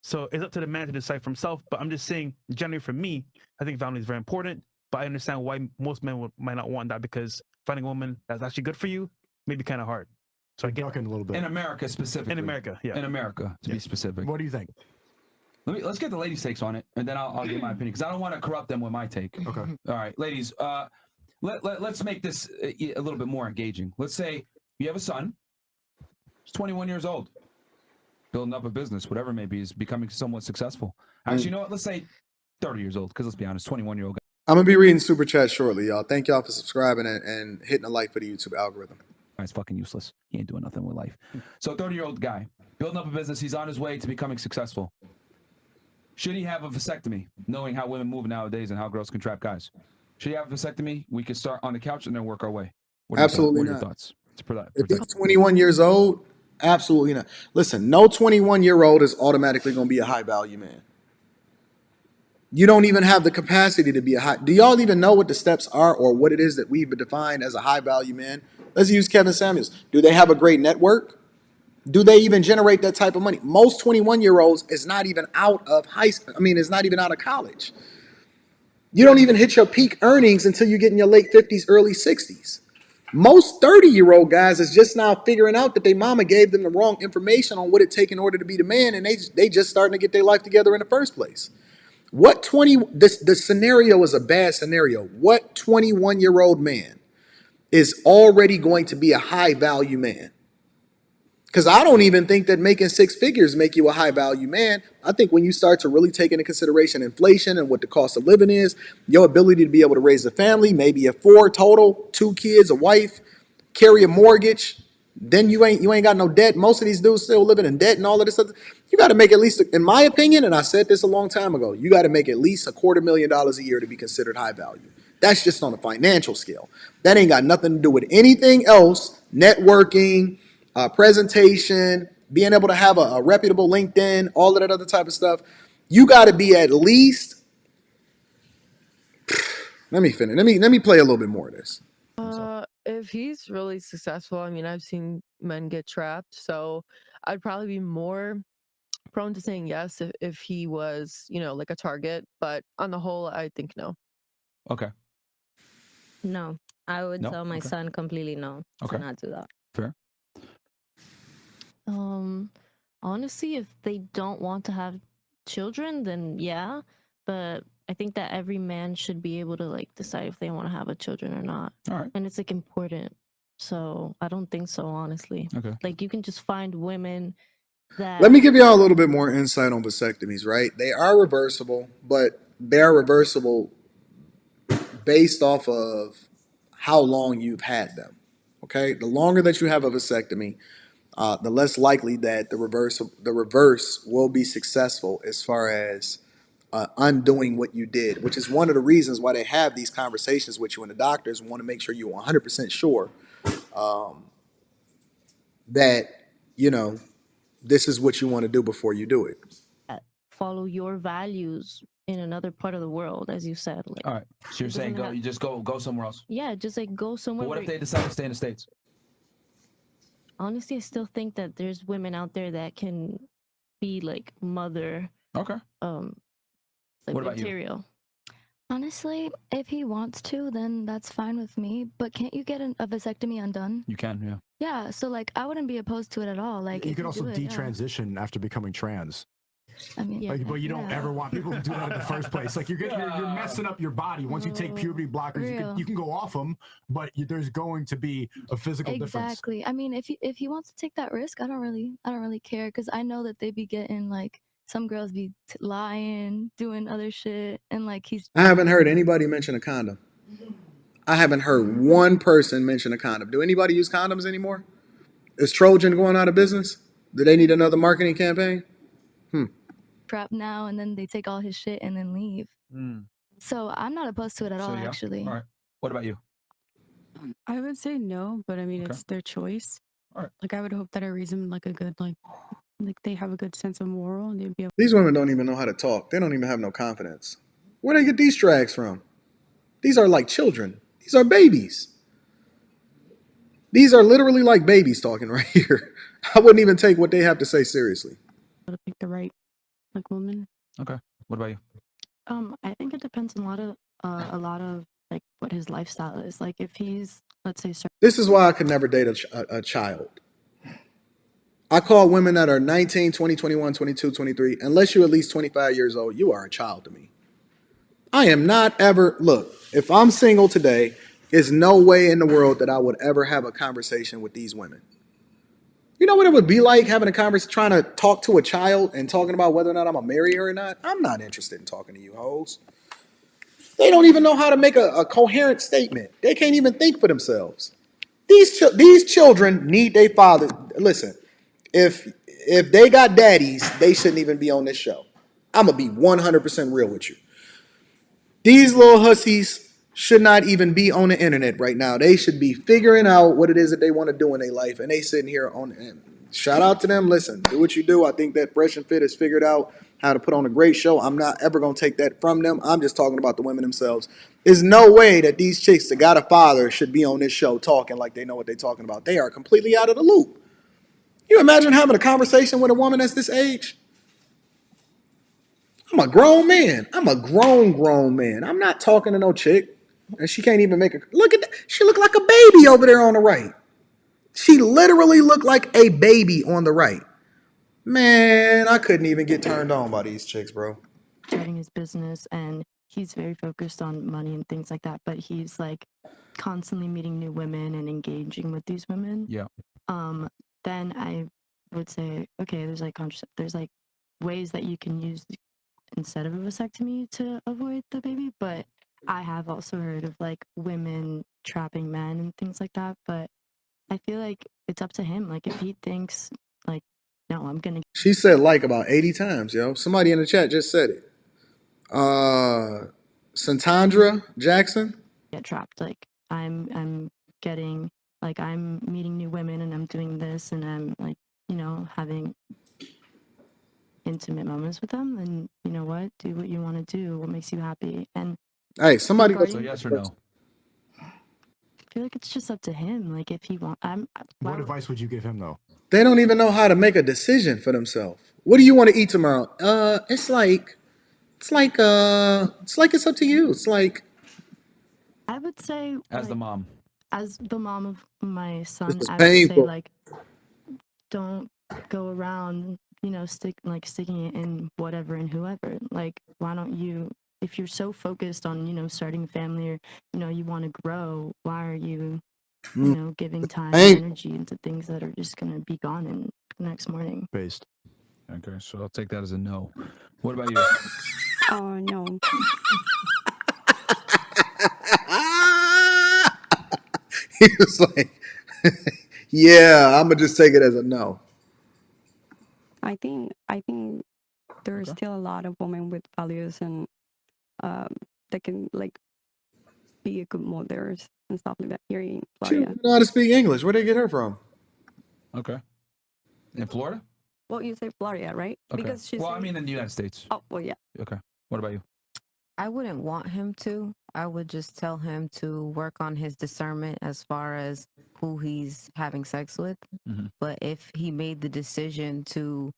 So it's up to the man to decide for himself. But I'm just saying, generally for me, I think family is very important. But I understand why most men might not want that because finding a woman that's actually good for you may be kind of hard. So I get a little bit in America specifically. In America, yeah. In America, to be specific. What do you think? Let's get the ladies' takes on it, and then I'll give my opinion because I don't want to corrupt them with my take. Okay. All right, ladies. Let's make this a little bit more engaging. Let's say you have a son. He's 21 years old, building up a business, whatever it may be, is becoming somewhat successful. Actually, you know what? Let's say 30 years old, because let's be honest, 21-year-old guy. I'm going to be reading Super Chat shortly, y'all. Thank y'all for subscribing and hitting a like for the YouTube algorithm. It's fucking useless. He ain't doing nothing with life. So 30-year-old guy, building up a business. He's on his way to becoming successful. Should he have a vasectomy, knowing how women move nowadays and how girls can trap guys? Should he have a vasectomy? We could start on the couch and then work our way. Absolutely not. What are your thoughts? If he's 21 years old, absolutely not. Listen, no 21-year-old is automatically going to be a high-value man. You don't even have the capacity to be a high. Do y'all even know what the steps are or what it is that we've defined as a high-value man? Let's use Kevin Samuels. Do they have a great network? Do they even generate that type of money? Most 21-year-olds is not even out of high school. I mean, it's not even out of college. You don't even hit your peak earnings until you get in your late 50s, early 60s. Most 30-year-old guys is just now figuring out that their mama gave them the wrong information on what it takes in order to be the man, and they just starting to get their life together in the first place. The scenario is a bad scenario. What 21-year-old man is already going to be a high-value man? Because I don't even think that making 6 figures make you a high-value man. I think when you start to really take into consideration inflation and what the cost of living is, your ability to be able to raise a family, maybe a 4 total, 2 kids, a wife, carry a mortgage, then you ain't got no debt. Most of these dudes still living in debt and all of this stuff. You got to make at least, in my opinion, and I said this a long time ago, you got to make at least $250,000 a year to be considered high value. That's just on a financial scale. That ain't got nothing to do with anything else, networking, presentation, being able to have a reputable LinkedIn, all of that other type of stuff. You got to be at least. Let me finish. Let me play a little bit more of this. If he's really successful, I mean, I've seen men get trapped, so I'd probably be more prone to saying yes if he was, you know, like a target. But on the whole, I think no. Okay. No, I would No? tell my Okay. son completely no Okay. to not do that. Fair. Honestly, if they don't want to have children, then yeah. But I think that every man should be able to like decide if they want to have a children or not. All right. And it's like important. So I don't think so, honestly. Okay. Like you can just find women that. Let me give y'all a little bit more insight on vasectomies, right? They are reversible, but they are reversible based off of how long you've had them. Okay, the longer that you have a vasectomy, the less likely that the reverse will be successful as far as undoing what you did, which is one of the reasons why they have these conversations with you and the doctors want to make sure you're 100% sure that, you know, this is what you want to do before you do it. Follow your values in another part of the world, as you said. Like, all right. So you're saying you just go somewhere else. Yeah, just like go somewhere. But what if they decide to stay in the States? Honestly, I still think that there's women out there that can be like mother. Okay. Like what about material. You? Honestly, if he wants to, then that's fine with me. But can't you get a vasectomy undone? You can, yeah. Yeah, so like I wouldn't be opposed to it at all. Like you could also detransition after becoming trans. I mean, like, but you don't ever want people to do that in the first place. Like you're messing up your body. Once you take puberty blockers, you can go off them, but there's going to be a physical difference. Exactly. I mean, if he wants to take that risk, I don't really care because I know that they be getting like some girls be lying, doing other shit, and like I haven't heard anybody mention a condom. I haven't heard one person mention a condom. Do anybody use condoms anymore? Is Trojan going out of business? Do they need another marketing campaign? Trap now, and then they take all his shit and then leave. So I'm not opposed to it at all, actually. All right. What about you? I would say no, but I mean, it's their choice. All right. Like, I would hope that I raise them like a good, like they have a good sense of moral and they'd be able. These women don't even know how to talk. They don't even have no confidence. Where do they get these drags from? These are like children. These are babies. These are literally like babies talking right here. I wouldn't even take what they have to say seriously. To pick the right, like, woman. Okay. What about you? I think it depends on a lot of like what his lifestyle is. Like, if he's, let's say, this is why I could never date a child. I call women that are 19, 20, 21, 22, 23, unless you're at least 25 years old, you are a child to me. I am not ever, look, if I'm single today, there's no way in the world that I would ever have a conversation with these women. You know what it would be like having a conversation, trying to talk to a child and talking about whether or not I'm going to marry her or not? I'm not interested in talking to you hoes. They don't even know how to make a coherent statement. They can't even think for themselves. These children need their father. Listen, if they got daddies, they shouldn't even be on this show. I'm going to be 100% real with you. These little hussies should not even be on the internet right now. They should be figuring out what it is that they want to do in their life. And they sitting here on, shout out to them. Listen, do what you do. I think that Fresh and Fit has figured out how to put on a great show. I'm not ever going to take that from them. I'm just talking about the women themselves. There's no way that these chicks that got a father should be on this show talking like they know what they're talking about. They are completely out of the loop. You imagine having a conversation with a woman that's this age? I'm a grown man. I'm a grown man. I'm not talking to no chick. And she can't even make a... Look at that. She looked like a baby over there on the right. She literally looked like a baby on the right. Man, I couldn't even get turned on by these chicks, bro. Starting his business, and he's very focused on money and things like that, but he's like constantly meeting new women and engaging with these women. Yeah. Then I would say, okay, there's like ways that you can use instead of a vasectomy to avoid the baby, but I have also heard of like women trapping men and things like that, but I feel like it's up to him. Like, if he thinks like, no, I'm gonna... She said like about 80 times, yo. Somebody in the chat just said it. Santandra Jackson. Get trapped. Like, I'm getting, like, I'm meeting new women and I'm doing this and I'm like, you know, having... intimate moments with them, then you know what, do what you want to do, what makes you happy. And Hey, somebody go. So yes or no? I feel like it's just up to him. Like if he wants, What advice would you give him though? They don't even know how to make a decision for themselves. What do you want to eat tomorrow? It's like it's up to you. It's like, I would say, As the mom. as the mom of my son, is I would say painful. like, don't go around, sticking it in whatever and whoever. Like, why don't you, if you're so focused on, starting a family or, you want to grow, why are you, giving time and energy into things that are just going to be gone in the next morning? Based. Okay, so I'll take that as a no. What about you? Oh, no. he was like, yeah, I'm gonna just take it as a no. I think there's still a lot of women with values and that can like be a good mothers and stuff like that here in She Florida. don't know how to speak English. Where'd they get her from? Okay. In Florida? Well, you say Florida, right? Okay. Because she's. Well, I mean in the United States. Oh, well, yeah. Okay. What about you? I wouldn't want him to. I would just tell him to work on his discernment as far as who he's having sex with. Mm-hmm. But if he made the decision to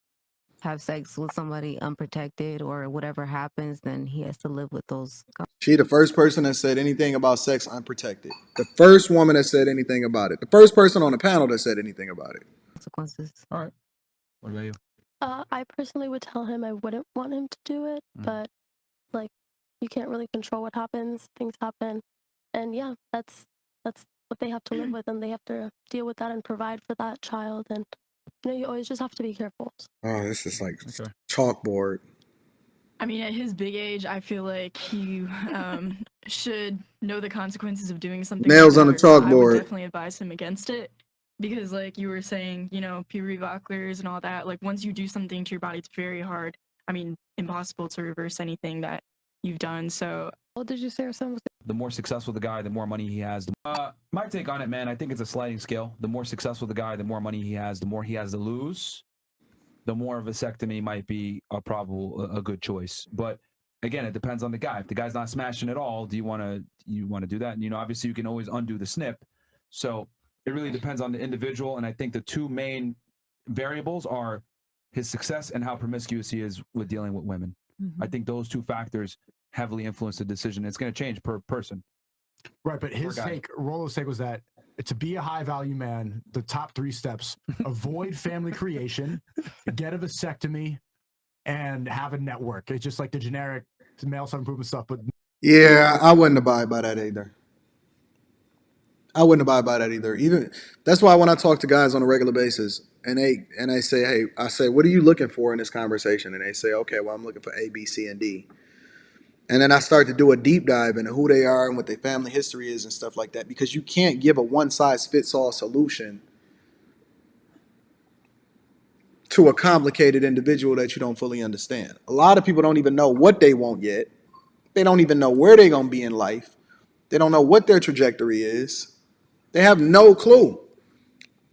have sex with somebody unprotected or whatever happens, then he has to live with those. She the first person that said anything about sex unprotected. The first woman that said anything about it. The first person on the panel that said anything about it. Consequences. All right. What about you? I personally would tell him I wouldn't want him to do it, but like you can't really control what happens. Things happen, and yeah, that's what they have to live with, and they have to deal with that and provide for that child. And you always just have to be careful. Oh, this is like chalkboard. I mean, at his big age, I feel like he should know the consequences of doing something. Nails on the like that, or I chalkboard. would definitely advise him against it. Because like you were saying, puberty blockers and all that, like once you do something to your body, it's very hard. I mean, impossible to reverse anything that you've done. So what did you say or something? The more successful the guy, the more money he has. My take on it, man, I think it's a sliding scale. The more successful the guy, the more money he has, the more he has to lose, the more vasectomy might be a good choice. But again, it depends on the guy. If the guy's not smashing at all, do you want to do that? And, obviously you can always undo the snip. So it really depends on the individual. And I think the two main variables are his success and how promiscuous he is with dealing with women. Mm-hmm. I think those two factors heavily influence the decision. It's going to change per person. Right, but his take, Rollo's take was that to be a high value man, the top 3 steps: avoid family creation, get a vasectomy, and have a network. It's just like the generic male self-improvement stuff. But yeah, I wouldn't abide by that either. Even that's why when I talk to guys on a regular basis and they say, hey, I say, what are you looking for in this conversation? And they say, okay, well, I'm looking for A, B, C, and D. And then I start to do a deep dive into who they are and what their family history is and stuff like that, because you can't give a one-size-fits-all solution to a complicated individual that you don't fully understand. A lot of people don't even know what they want yet. They don't even know where they're going to be in life. They don't know what their trajectory is. They have no clue.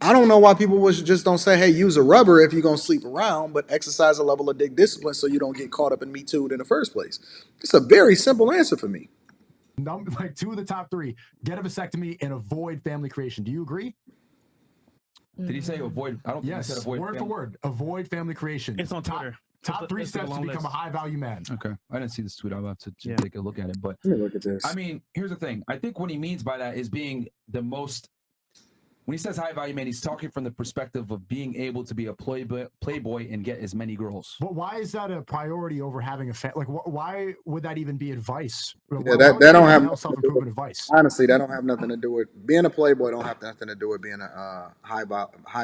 I don't know why people just don't say, hey, use a rubber if you're going to sleep around, but exercise a level of dick discipline so you don't get caught up in Me Too in the first place. It's a very simple answer for me. Like 2 of the top 3, get a vasectomy and avoid family creation. Do you agree? Did he say avoid? I don't think he said avoid. Word for word. Avoid family creation. It's on Twitter. Top 3 steps to become a high value man. Okay. I didn't see this tweet. I'll have to take a look at it. But let me look at this. I mean, here's the thing. I think what he means by that is being the most. When he says high value man, he's talking from the perspective of being able to be a playboy and get as many girls. But why is that a priority over having a family? Like, why would that even be advice? Yeah, that don't have self-improvement advice. Honestly, that don't have nothing to do with being a playboy. Don't have nothing to do with being a high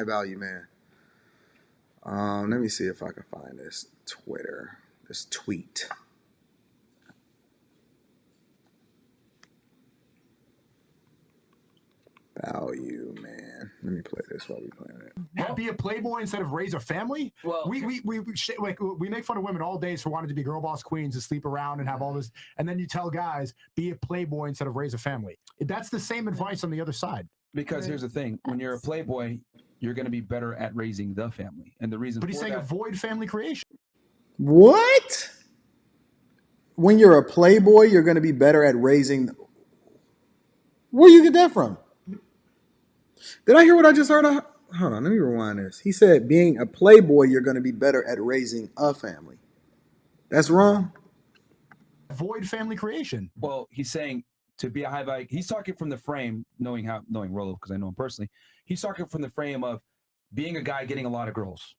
value man. Let me see if I can find this tweet. Value man. Let me play this while we playing it. Yeah, be a playboy instead of raise a family. Well, we make fun of women all day for wanting to be girl boss queens and sleep around and have all this, and then you tell guys be a playboy instead of raise a family. That's the same advice on the other side. Because here's the thing: when you're a playboy, you're going to be better at raising the family, and the reason. But he's saying avoid family creation. What? When you're a playboy, you're going to be better at raising. Where you get that from? Did I hear what I just heard? Hold on, let me rewind this. He said, being a playboy, you're going to be better at raising a family. That's wrong. Avoid family creation. Well, he's saying to be a high value. He's talking from the frame, knowing Rollo because I know him personally. He's talking from the frame of being a guy getting a lot of girls,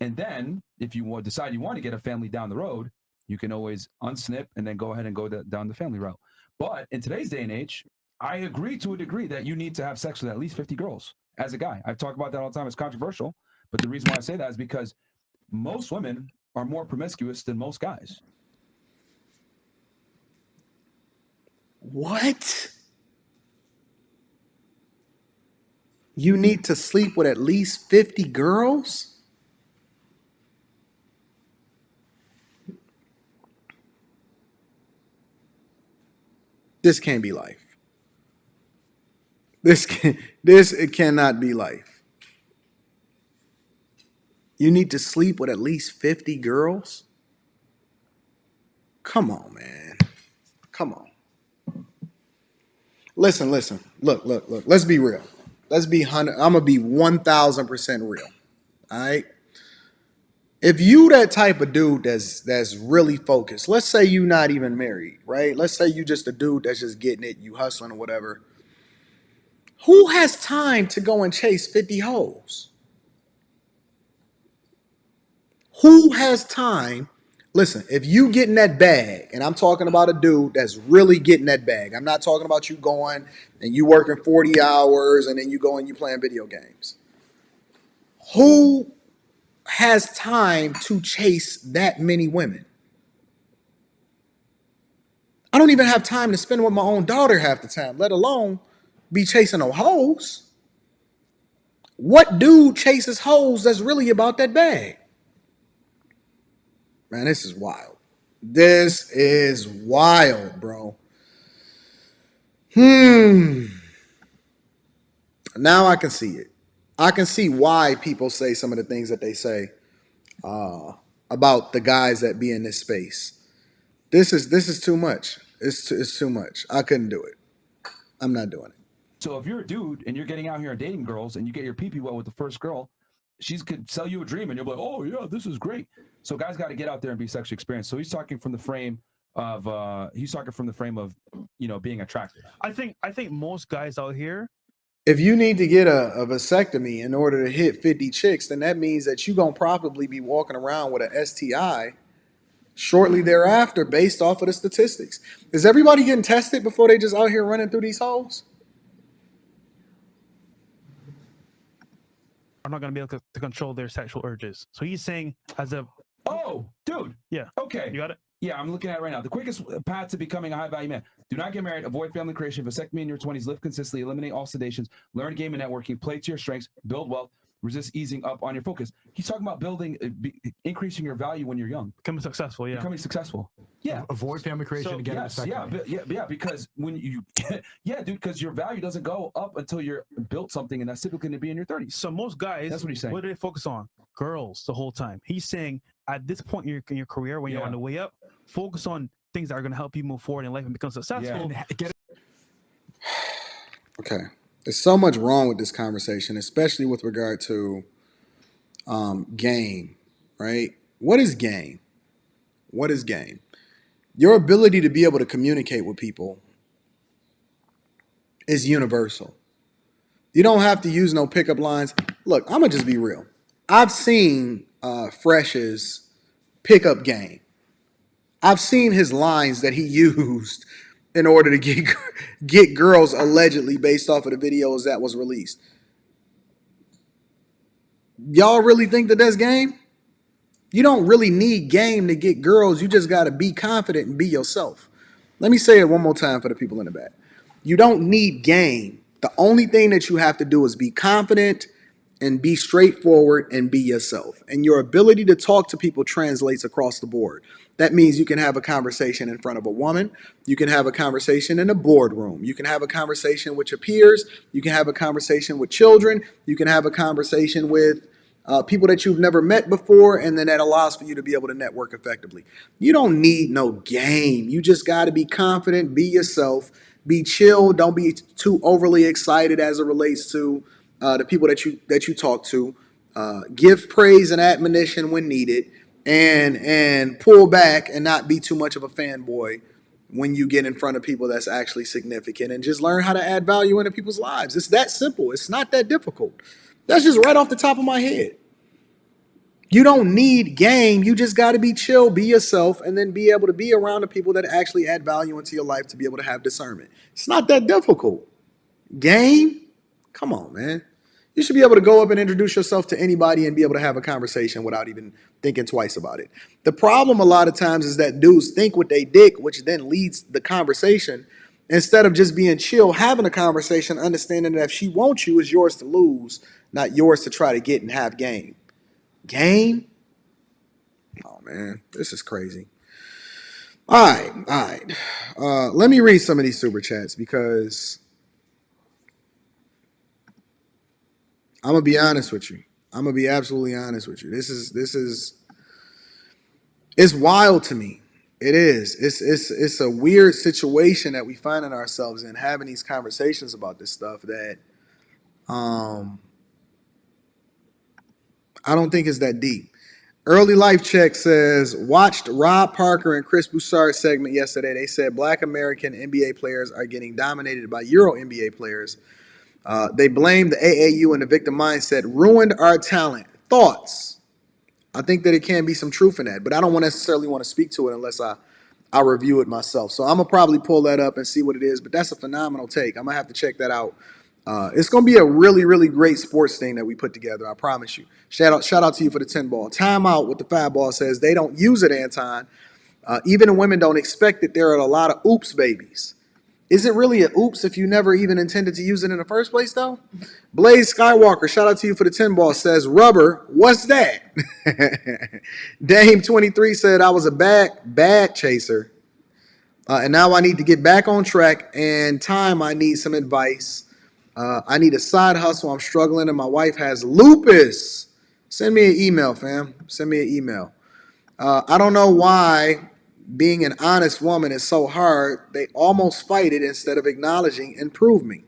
and then if you decide you want to get a family down the road, you can always unsnip and then go ahead and go down the family route. But in today's day and age, I agree to a degree that you need to have sex with at least 50 girls as a guy. I've talked about that all the time. It's controversial, but the reason why I say that is because most women are more promiscuous than most guys. What? You need to sleep with at least 50 girls? This can't be life. It cannot be life. You need to sleep with at least 50 girls? Come on, man. Come on. Listen. Look. Let's be real. Let's be 100. I'm gonna be 1,000% real. All right. If you that type of dude that's really focused, let's say you not even married, right? Let's say you just a dude that's just getting it, you hustling or whatever. Who has time to go and chase 50 hoes? Who has time? Listen, if you getting that bag, and I'm talking about a dude that's really getting that bag. I'm not talking about you going and you working 40 hours and then you go and you playing video games. Who has time to chase that many women? I don't even have time to spend with my own daughter half the time, let alone be chasing no hoes. What dude chases hoes that's really about that bag? Man, this is wild. This is wild, bro. Now I can see it. I can see why people say some of the things that they say about the guys that be in this space. This is too much. It's too much. I couldn't do it. I'm not doing it. So if you're a dude and you're getting out here and dating girls and you get your pee-pee wet with the first girl, she could sell you a dream and you'll be like, oh yeah, this is great. So guys got to get out there and be sexually experienced. So he's talking from the frame of being attractive. I think most guys out here, if you need to get a vasectomy in order to hit 50 chicks, then that means that you're going to probably be walking around with an STI shortly thereafter based off of the statistics. Is everybody getting tested before they just out here running through these holes? are not going to be able to control their sexual urges. So he's saying as a... Oh, dude. Yeah. Okay. You got it? Yeah, I'm looking at it right now. The quickest path to becoming a high-value man. Do not get married. Avoid family creation. Vasectomy in your 20s. Live consistently. Eliminate all sedations. Learn game and networking. Play to your strengths. Build wealth. Resist easing up on your focus. He's talking about increasing your value when you're young. Becoming successful, yeah. Becoming successful. Yeah. Avoid family creation and get a vasectomy. Yeah, because when you, dude, because your value doesn't go up until you're built something, and that's typically going to be in your 30s. So most guys, that's what he's saying. What do they focus on? Girls the whole time. He's saying at this point in your career, when you're on the way up, focus on things that are going to help you move forward in life and become successful. Yeah. Okay. There's so much wrong with this conversation, especially with regard to game, right? What is game? What is game? Your ability to be able to communicate with people is universal. You don't have to use no pickup lines. Look, I'm going to just be real. I've seen Fresh's pickup game. I've seen his lines that he used in order to get girls allegedly based off of the videos that was released. Y'all really think that that's game? You don't really need game to get girls. You just got to be confident and be yourself. Let me say it one more time for the people in the back. You don't need game. The only thing that you have to do is be confident and be straightforward and be yourself. And your ability to talk to people translates across the board. That means you can have a conversation in front of a woman. You can have a conversation in a boardroom. You can have a conversation with your peers. You can have a conversation with children. You can have a conversation with people that you've never met before, and then that allows for you to be able to network effectively. You don't need no game. You just got to be confident, be yourself, be chill. Don't be too overly excited as it relates to the people that you talk to. Give praise and admonition when needed, and pull back and not be too much of a fanboy when you get in front of people that's actually significant, and just learn how to add value into people's lives. It's that simple. It's not that difficult. That's just right off the top of my head. You don't need game. You just got to be chill, be yourself, and then be able to be around the people that actually add value into your life to be able to have discernment. It's not that difficult. Game? Come on, man. You should be able to go up and introduce yourself to anybody and be able to have a conversation without even thinking twice about it. The problem a lot of times is that dudes think what they dick, which then leads the conversation, instead of just being chill, having a conversation, understanding that if she wants you, it's yours to lose, not yours to try to get and have game. Game? Oh, man, this is crazy. All right. Let me read some of these super chats because I'm going to be honest with you. I'm going to be absolutely honest with you. This is it's wild to me. It is. It's a weird situation that we find ourselves in, having these conversations about this stuff that I don't think is that deep. Early Life Check says, watched Rob Parker and Chris Broussard's segment yesterday. They said Black American NBA players are getting dominated by Euro NBA players. They blamed the AAU and the victim mindset ruined our talent. Thoughts? I think that it can be some truth in that, but I don't necessarily want to speak to it unless I review it myself. So I'm going to probably pull that up and see what it is, but that's a phenomenal take. I'm going to have to check that out. It's going to be a really, really great sports thing that we put together. I promise you. Shout out to you for the 10 ball. Time out with the 5 ball says they don't use it, Anton. Even the women don't expect it. There are a lot of oops babies. Is it really a oops if you never even intended to use it in the first place, though? Blaze Skywalker, shout out to you for the 10 ball, says rubber. What's that? Dame 23 said I was a bad chaser. And now I need to get back on track. And time I need some advice. I need a side hustle. I'm struggling and my wife has lupus. Send me an email, fam. Send me an email. I don't know why being an honest woman is so hard. They almost fight it instead of acknowledging improving.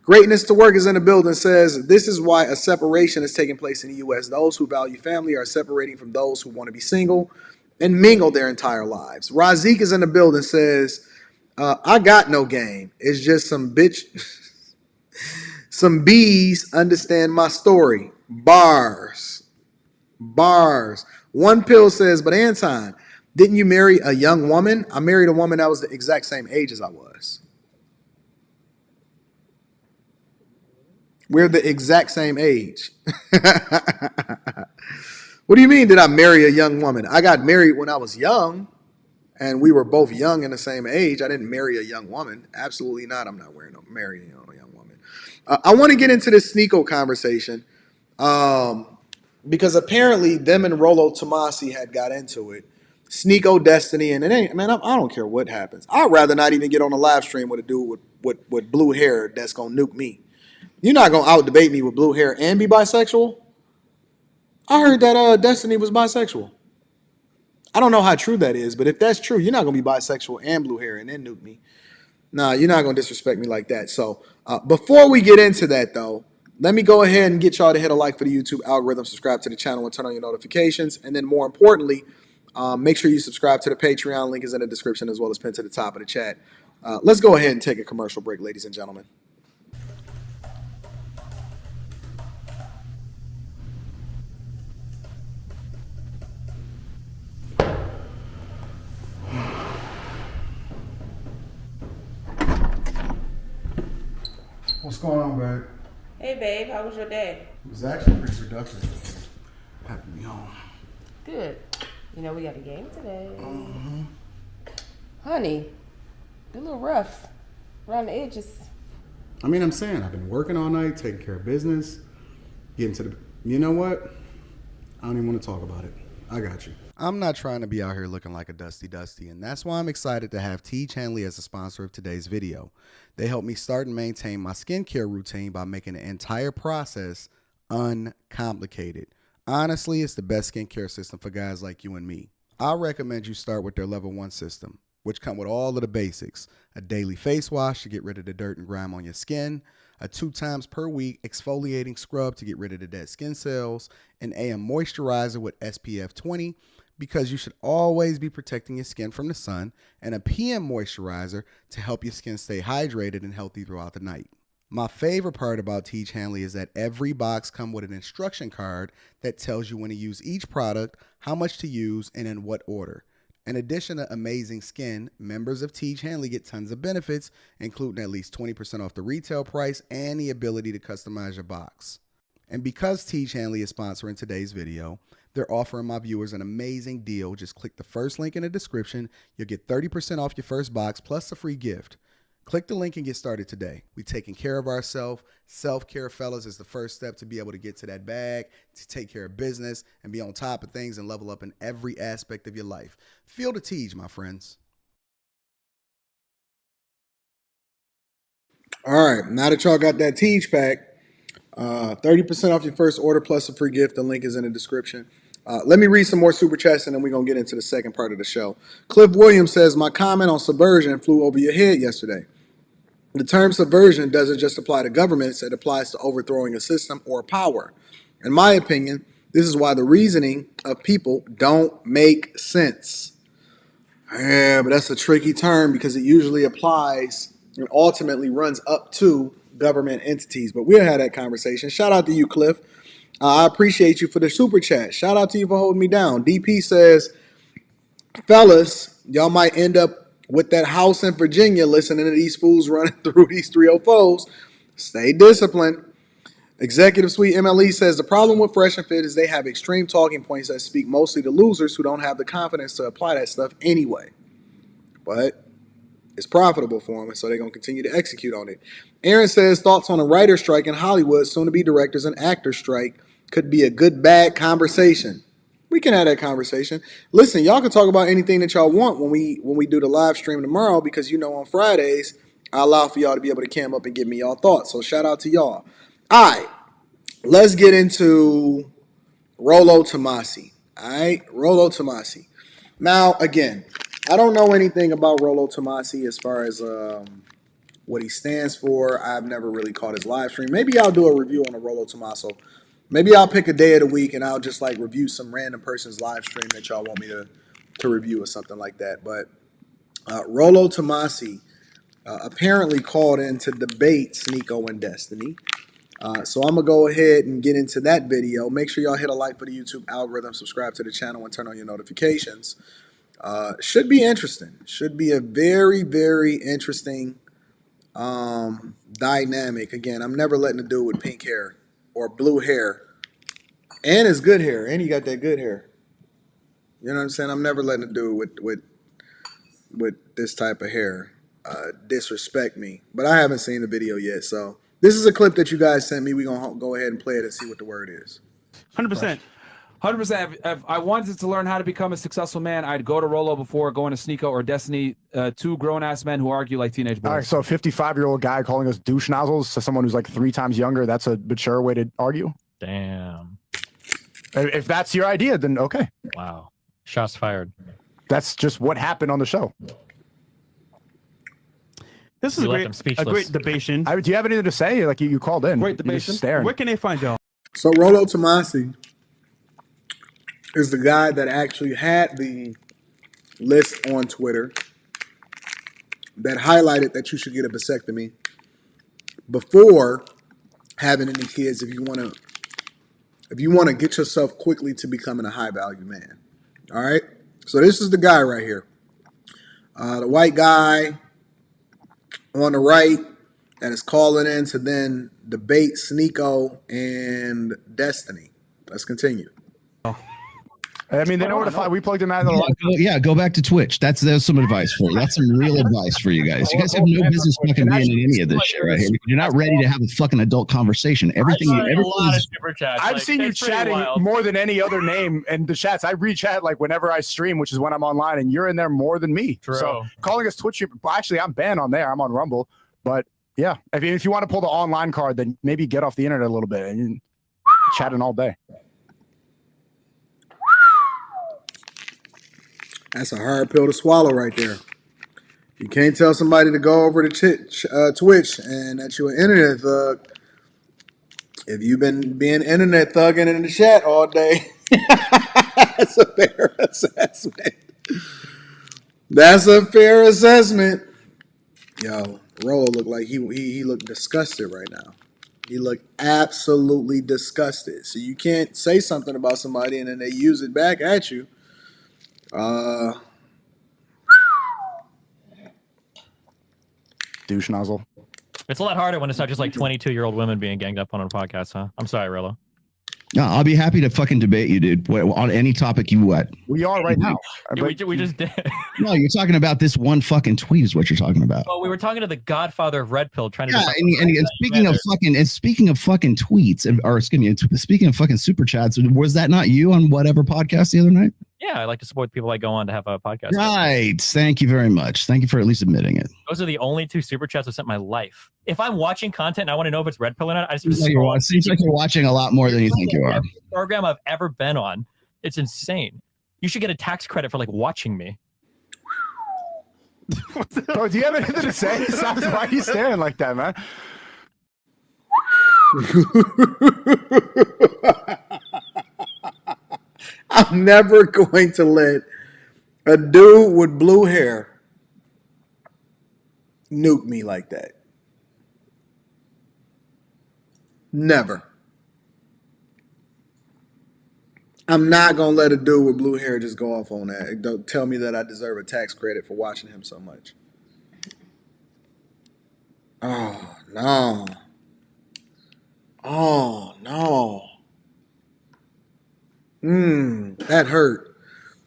Greatness to Work is in the building, says this is why a separation is taking place in the U.S. Those who value family are separating from those who want to be single and mingle their entire lives. Razik is in the building, says I got no game. It's just some some bees understand my story. Bars. One Pill says, but Anton, didn't you marry a young woman? I married a woman that was the exact same age as I was. We're the exact same age. What do you mean, did I marry a young woman? I got married when I was young, and we were both young and the same age. I didn't marry a young woman. Absolutely not. I'm not marrying a young woman. I want to get into this Sneako conversation because apparently them and Rollo Tomasi had got into it. Sneako Destiny, and it ain't, man, I don't care what happens. I'd rather not even get on a live stream with a dude with blue hair that's going to nuke me. You're not going to out-debate me with blue hair and be bisexual? I heard that Destiny was bisexual. I don't know how true that is, but if that's true, you're not going to be bisexual and blue hair and then nuke me. Nah, you're not going to disrespect me like that. So before we get into that, though, let me go ahead and get y'all to hit a like for the YouTube algorithm, subscribe to the channel, and turn on your notifications. And then more importantly, make sure you subscribe to the Patreon. Link is in the description as well as pinned to the top of the chat. Let's go ahead and take a commercial break, ladies and gentlemen. What's going on, babe? Hey, babe. How was your day? It was actually pretty productive. Happy to be home. Good. You know, we got a game today. Mm-hmm. Honey, a little rough around the edges. I mean, I'm saying I've been working all night, taking care of business, getting to the... You know what? I don't even want to talk about it. I got you. I'm not trying to be out here looking like a dusty, and that's why I'm excited to have T. Chanley as a sponsor of today's video. They help me start and maintain my skincare routine by making the entire process uncomplicated. Honestly, it's the best skincare system for guys like you and me. I recommend you start with their level 1 system, which come with all of the basics. A daily face wash to get rid of the dirt and grime on your skin, a 2 times per week exfoliating scrub to get rid of the dead skin cells, an AM moisturizer with SPF 20 because you should always be protecting your skin from the sun, and a PM moisturizer to help your skin stay hydrated and healthy throughout the night. My favorite part about Teach Hanley is that every box comes with an instruction card that tells you when to use each product, how much to use, and in what order. In addition to amazing skin, members of Teach Hanley get tons of benefits, including at least 20% off the retail price and the ability to customize your box. And because Teach Hanley is sponsoring today's video, they're offering my viewers an amazing deal. Just click the first link in the description. You'll get 30% off your first box plus a free gift. Click the link and get started today. We're taking care of ourselves. Self-care, fellas, is the first step to be able to get to that bag, to take care of business, and be on top of things and level up in every aspect of your life. Feel the Teach, my friends. All right, now that y'all got that Teach pack, 30% off your first order plus a free gift. The link is in the description. Let me read some more super chats and then we're going to get into the second part of the show. Cliff Williams says, my comment on subversion flew over your head yesterday. The term subversion doesn't just apply to governments. It applies to overthrowing a system or power. In my opinion, this is why the reasoning of people don't make sense. Yeah, but that's a tricky term because it usually applies and ultimately runs up to government entities. But we'll have that conversation. Shout out to you, Cliff. I appreciate you for the super chat. Shout out to you for holding me down. DP says, fellas, y'all might end up with that house in Virginia listening to these fools running through these 304s. Stay disciplined. Executive Suite MLE says, the problem with Fresh and Fit is they have extreme talking points that speak mostly to losers who don't have the confidence to apply that stuff anyway. But it's profitable for them, and so they're going to continue to execute on it. Aaron says, thoughts on a writer's strike in Hollywood, soon to be directors and actors strike, could be a good, bad conversation. We can have that conversation. Listen, y'all can talk about anything that y'all want when we do the live stream tomorrow, because you know on Fridays, I allow for y'all to be able to cam up and give me y'all thoughts. So shout out to y'all. All right, let's get into Rollo Tomasi. All right, Rollo Tomasi. Now, again, I don't know anything about Rollo Tomasi as far as what he stands for. I've never really caught his live stream. Maybe I'll do a review on the Rollo Tomaso. Maybe I'll pick a day of the week and I'll just like review some random person's live stream that y'all want me to review or something like that. But Rollo Tomasi apparently called in to debate Sneako and Destiny. So I'm going to go ahead and get into that video. Make sure y'all hit a like for the YouTube algorithm, subscribe to the channel, and turn on your notifications. Should be interesting. Should be a very, very interesting dynamic. Again, I'm never letting a dude with pink hair or blue hair, and it's good hair, and he got that good hair. You know what I'm saying? I'm never letting a dude with this type of hair disrespect me. But I haven't seen the video yet, so this is a clip that you guys sent me. We're going to go ahead and play it and see what the word is. 100%. 100%. If I wanted to learn how to become a successful man, I'd go to Rollo before going to Sneako or Destiny, two grown-ass men who argue like teenage boys. All right, so a 55-year-old guy calling us douche nozzles to someone who's like 3 times younger, that's a mature way to argue? Damn. If that's your idea, then okay. Wow. Shots fired. That's just what happened on the show. This is a great debation. Do you have anything to say? Like you called in. Great debation. Where can they find y'all? So Rollo Tomasi is the guy that actually had the list on Twitter that highlighted that you should get a vasectomy before having any kids if you want to get yourself quickly to becoming a high value man. All right. So this is the guy right here. The white guy on the right that is calling in to then debate Sneako and Destiny. Let's continue. I mean, they know where to find. We plugged him out. Go back to Twitch. That's some advice for you. That's some real advice for you guys. You guys have no business fucking being in any of this shit right here. You're not ready to have a fucking adult conversation. I've seen you chatting more than any other name in the chats. I re-chat like whenever I stream, which is when I'm online, and you're in there more than me. True. So calling us Twitch, well, actually, I'm banned on there. I'm on Rumble, but yeah, if you want to pull the online card, then maybe get off the internet a little bit and chatting all day. That's a hard pill to swallow right there. You can't tell somebody to go over to Twitch and that you're an internet thug. If you've been being internet thugging in the chat all day, that's a fair assessment. That's a fair assessment. Yo, Rollo looked like he looked disgusted right now. He looked absolutely disgusted. So you can't say something about somebody and then they use it back at you. Douche nozzle. It's a lot harder when it's not just like 22-year-old women being ganged up on a podcast, huh? I'm sorry, Rollo. No, I'll be happy to fucking debate you, dude. On any topic you want. We are right now. We just did. No, you're talking about this one fucking tweet is what you're talking about. Well, we were talking to the godfather of Red Pill trying to. Yeah, and speaking of fucking tweets, or excuse me, speaking of fucking super chats, was that not you on whatever podcast the other night? Yeah, I like to support people that go on to have a podcast. Right. Thank you very much. Thank you for at least admitting it. Those are the only 2 super chats I've sent in my life. If I'm watching content and I want to know if it's Red Pill or not, I just Seems like you're watching a lot more than you think you are. Every program I've ever been on. It's insane. You should get a tax credit for like watching me. Bro, do you have anything to say? Why are you staring like that, man? I'm never going to let a dude with blue hair nuke me like that. Never. I'm not going to let a dude with blue hair just go off on that. Don't tell me that I deserve a tax credit for watching him so much. Oh, no. Oh, no. That hurt.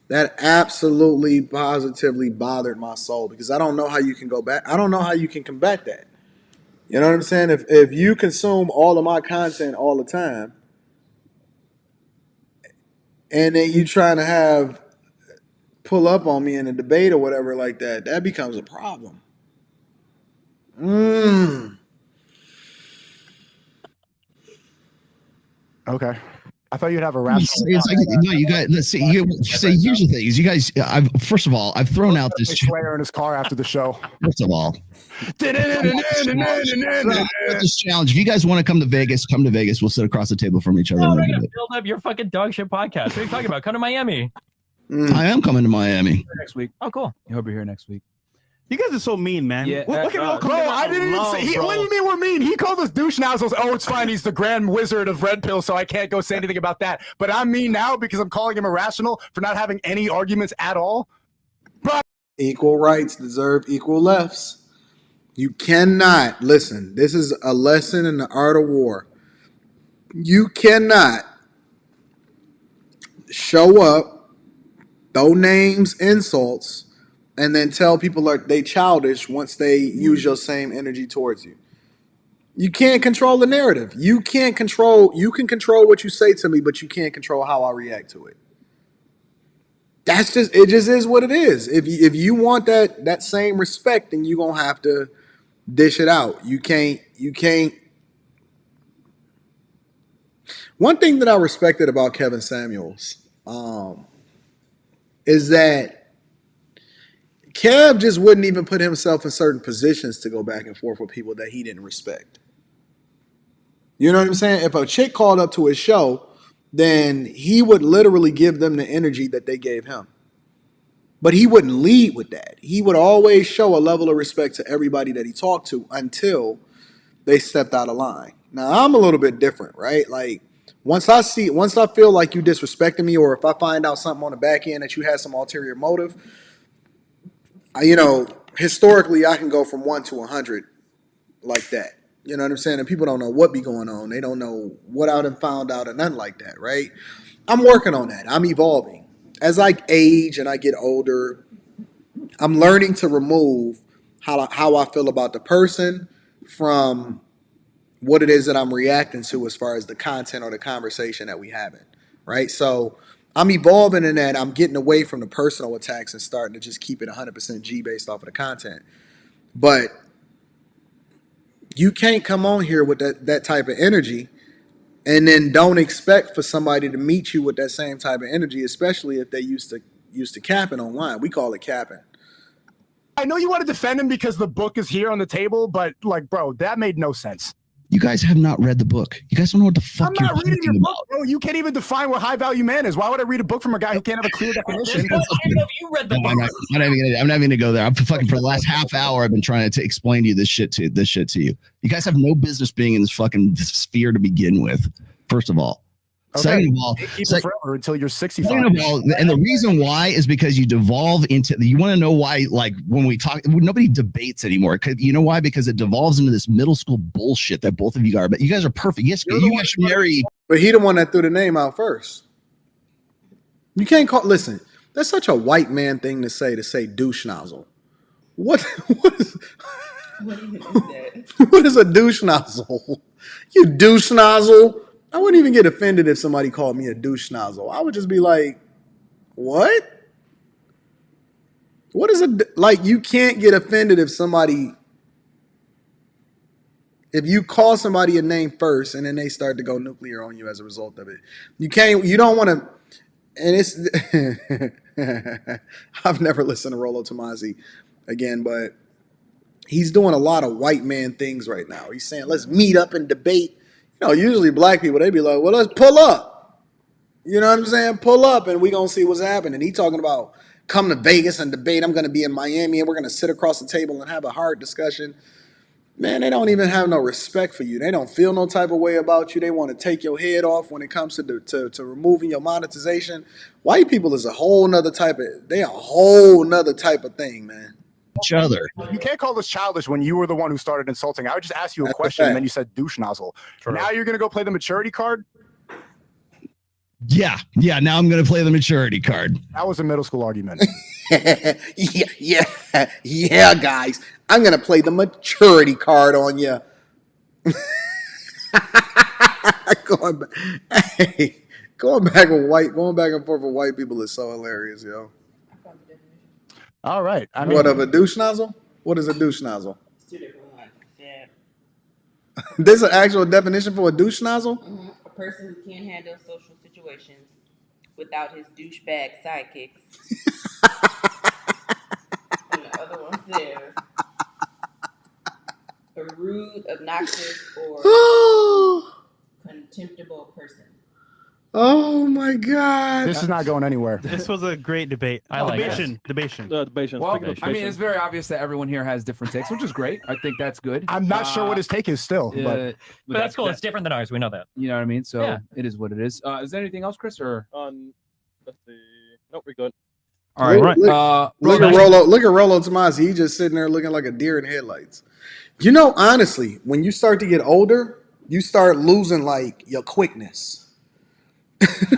That absolutely, positively bothered my soul because I don't know how you can go back. I don't know how you can combat that. You know what I'm saying? If you consume all of my content all the time, and then you trying to pull up on me in a debate or whatever like that, that becomes a problem. Okay. I thought you'd have a rational. It's like, no, you guys. Let's see. Here's the thing: is you guys. First of all, I've thrown out this player in his car after the show. First of all, this challenge. If you guys want to come to Vegas, come to Vegas. We'll sit across the table from each other. Oh, build up your fucking dog shit podcast. What are you talking about? Come to Miami. I am coming to Miami next week. Oh, cool. I hope you're here next week. You guys are so mean, man. Yeah, Look at all bro, I didn't even say. What do you mean we're mean? He called us douche nozzles. Oh, it's fine. He's the grand wizard of Red Pill, so I can't go say anything about that. But I'm mean now because I'm calling him irrational for not having any arguments at all. Bro. Equal rights deserve equal lefts. You cannot, listen, this is a lesson in the art of war. You cannot show up, throw names, insults, and then tell people they childish once they use your same energy towards you. You can't control the narrative. You can control what you say to me, but you can't control how I react to it. It just is what it is. If you want that same respect, then you're gonna have to dish it out. You can't. One thing that I respected about Kevin Samuels is that Kev just wouldn't even put himself in certain positions to go back and forth with people that he didn't respect. You know what I'm saying? If a chick called up to his show, then he would literally give them the energy that they gave him. But he wouldn't lead with that. He would always show a level of respect to everybody that he talked to until they stepped out of line. Now, I'm a little bit different, right? Like, once I feel like you disrespecting me, or if I find out something on the back end that you had some ulterior motive, historically, I can go from 1 to 100 like that. You know what I'm saying? And people don't know what be going on. They don't know what I done found out or nothing like that, right? I'm working on that. I'm evolving. As I age and I get older, I'm learning to remove how I feel about the person from what it is that I'm reacting to as far as the content or the conversation that we having, right? So I'm evolving in that. I'm getting away from the personal attacks and starting to just keep it 100% G based off of the content. But you can't come on here with that type of energy And then don't expect for somebody to meet you with that same type of energy, especially if they used to capping online. We call it capping. I know you want to defend him because the book is here on the table, but like, bro, that made no sense. You guys have not read the book. You guys don't know what the fuck I'm you're not reading your talking book, bro. You can't even define what high value man is. Why would I read a book from a guy who can't have a clear definition? I don't know if you read the book. I'm not even gonna go there. I'm fucking for the last half hour. I've been trying to explain to you this shit to you. You guys have no business being in this fucking sphere to begin with. First of all. Okay. Second of all, keep it forever until you're 65. Second of all, and the reason why is because you devolve into. You want to know why? Like when we talk, nobody debates anymore. You know why? Because it devolves into this middle school bullshit that both of you are. But you guys are perfect. Yes, you guys should marry. But he the one that threw the name out first. You can't call. Listen, that's such a white man thing to say douche nozzle. What is what is a douche nozzle? You douche nozzle. I wouldn't even get offended if somebody called me a douche nozzle. I would just be like, what? What is like? You can't get offended if you call somebody a name first and then they start to go nuclear on you as a result of it. You don't want to, and it's, I've never listened to Rollo Tomasi again, but he's doing a lot of white man things right now. He's saying, let's meet up and debate. You know, usually black people, they be like, well, let's pull up. You know what I'm saying? Pull up and we going to see what's happening. He talking about come to Vegas and debate. I'm going to be in Miami and we're going to sit across the table and have a hard discussion. Man, they don't even have no respect for you. They don't feel no type of way about you. They want to take your head off when it comes to removing your monetization. White people is a whole nother type of thing, man. Each other. You can't call this childish when you were the one who started insulting. I would just ask you a question and then you said douche nozzle. True. Now you're going to go play the maturity card? Yeah. Now I'm going to play the maturity card. That was a middle school argument. yeah, guys. I'm going to play the maturity card on you. Going back and forth with white people is so hilarious, yo. All right. What of a douche nozzle? What is a douche nozzle? It's two different ones. Yeah. There's an actual definition for a douche nozzle? Mm-hmm. A person who can't handle social situations without his douchebag sidekicks. And the other one says a rude, obnoxious, or contemptible person. Oh my God! This is not going anywhere. This was a great debate. I like Debation. Well, I mean, it's very obvious that everyone here has different takes, which is great. I think that's good. I'm not sure what his take is still, but that's cool. It's different than ours. We know that. You know what I mean? So it is what it is. Is there anything else, Chris? Or let's see. Nope, we're good. All right. Look at Rollo. Look at Rollo Tomasi. He's just sitting there looking like a deer in headlights. You know, honestly, when you start to get older, you start losing like your quickness.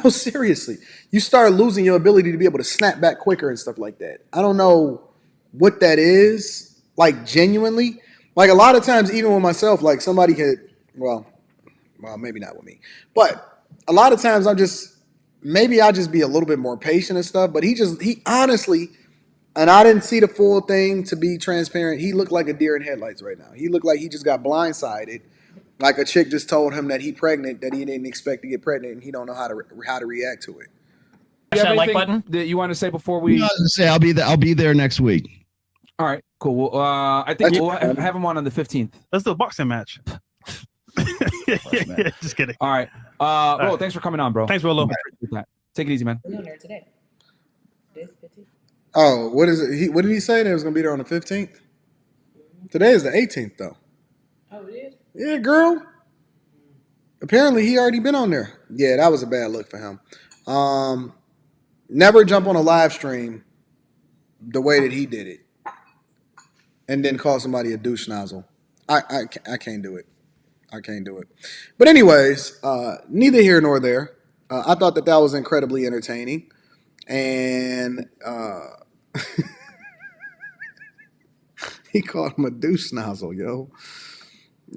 No, seriously. You start losing your ability to be able to snap back quicker and stuff like that. I don't know what that is, like genuinely. Like a lot of times, even with myself, like somebody could, well, maybe not with me. But a lot of times I'll just be a little bit more patient and stuff. But he honestly, and I didn't see the full thing to be transparent. He looked like a deer in headlights right now. He looked like he just got blindsided. Like a chick just told him that he pregnant, that he didn't expect to get pregnant, and he don't know how to react to it. Do you have anything that you want to say before we? Say I'll be there next week. All right, cool. Well, I think we'll have him on the 15th. Let's do a boxing match. Just kidding. All right. Rollo, thanks for coming on, bro. Thanks, Rollo. Take it easy, man. We're on there today. Oh, what is it? What did he say? That it was going to be there on the 15th? Today is the 18th, though. Oh, it is? Yeah, girl. Apparently, he already been on there. Yeah, that was a bad look for him. Never jump on a live stream the way that he did it and then call somebody a douche nozzle. I can't do it. I can't do it. But anyways, neither here nor there. I thought that was incredibly entertaining. And he called him a douche nozzle, yo.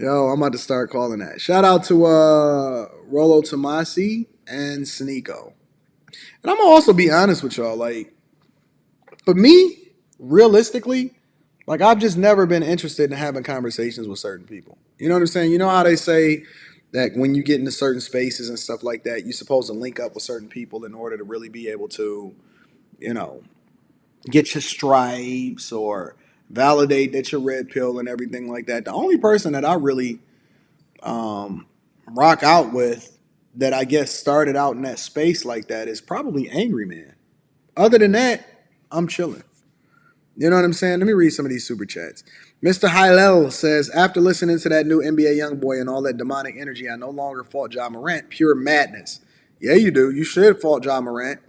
I'm about to start calling that. Shout out to Rollo Tomasi and Sneako. And I'm going to also be honest with y'all. Like, for me, realistically, like, I've just never been interested in having conversations with certain people. You know what I'm saying? You know how they say that when you get into certain spaces and stuff like that, you're supposed to link up with certain people in order to really be able to, you know, get your stripes or validate that you're red pill and everything like that. The only person that I really rock out with that I guess started out in that space like that is probably Angry Man. Other than that, I'm chilling. You know what I'm saying? Let me read some of these super chats. Mr. Hylel says, after listening to that new NBA Youngboy and all that demonic energy, I no longer fault Ja Morant. Pure madness. Yeah, you do. You should fault Ja Morant.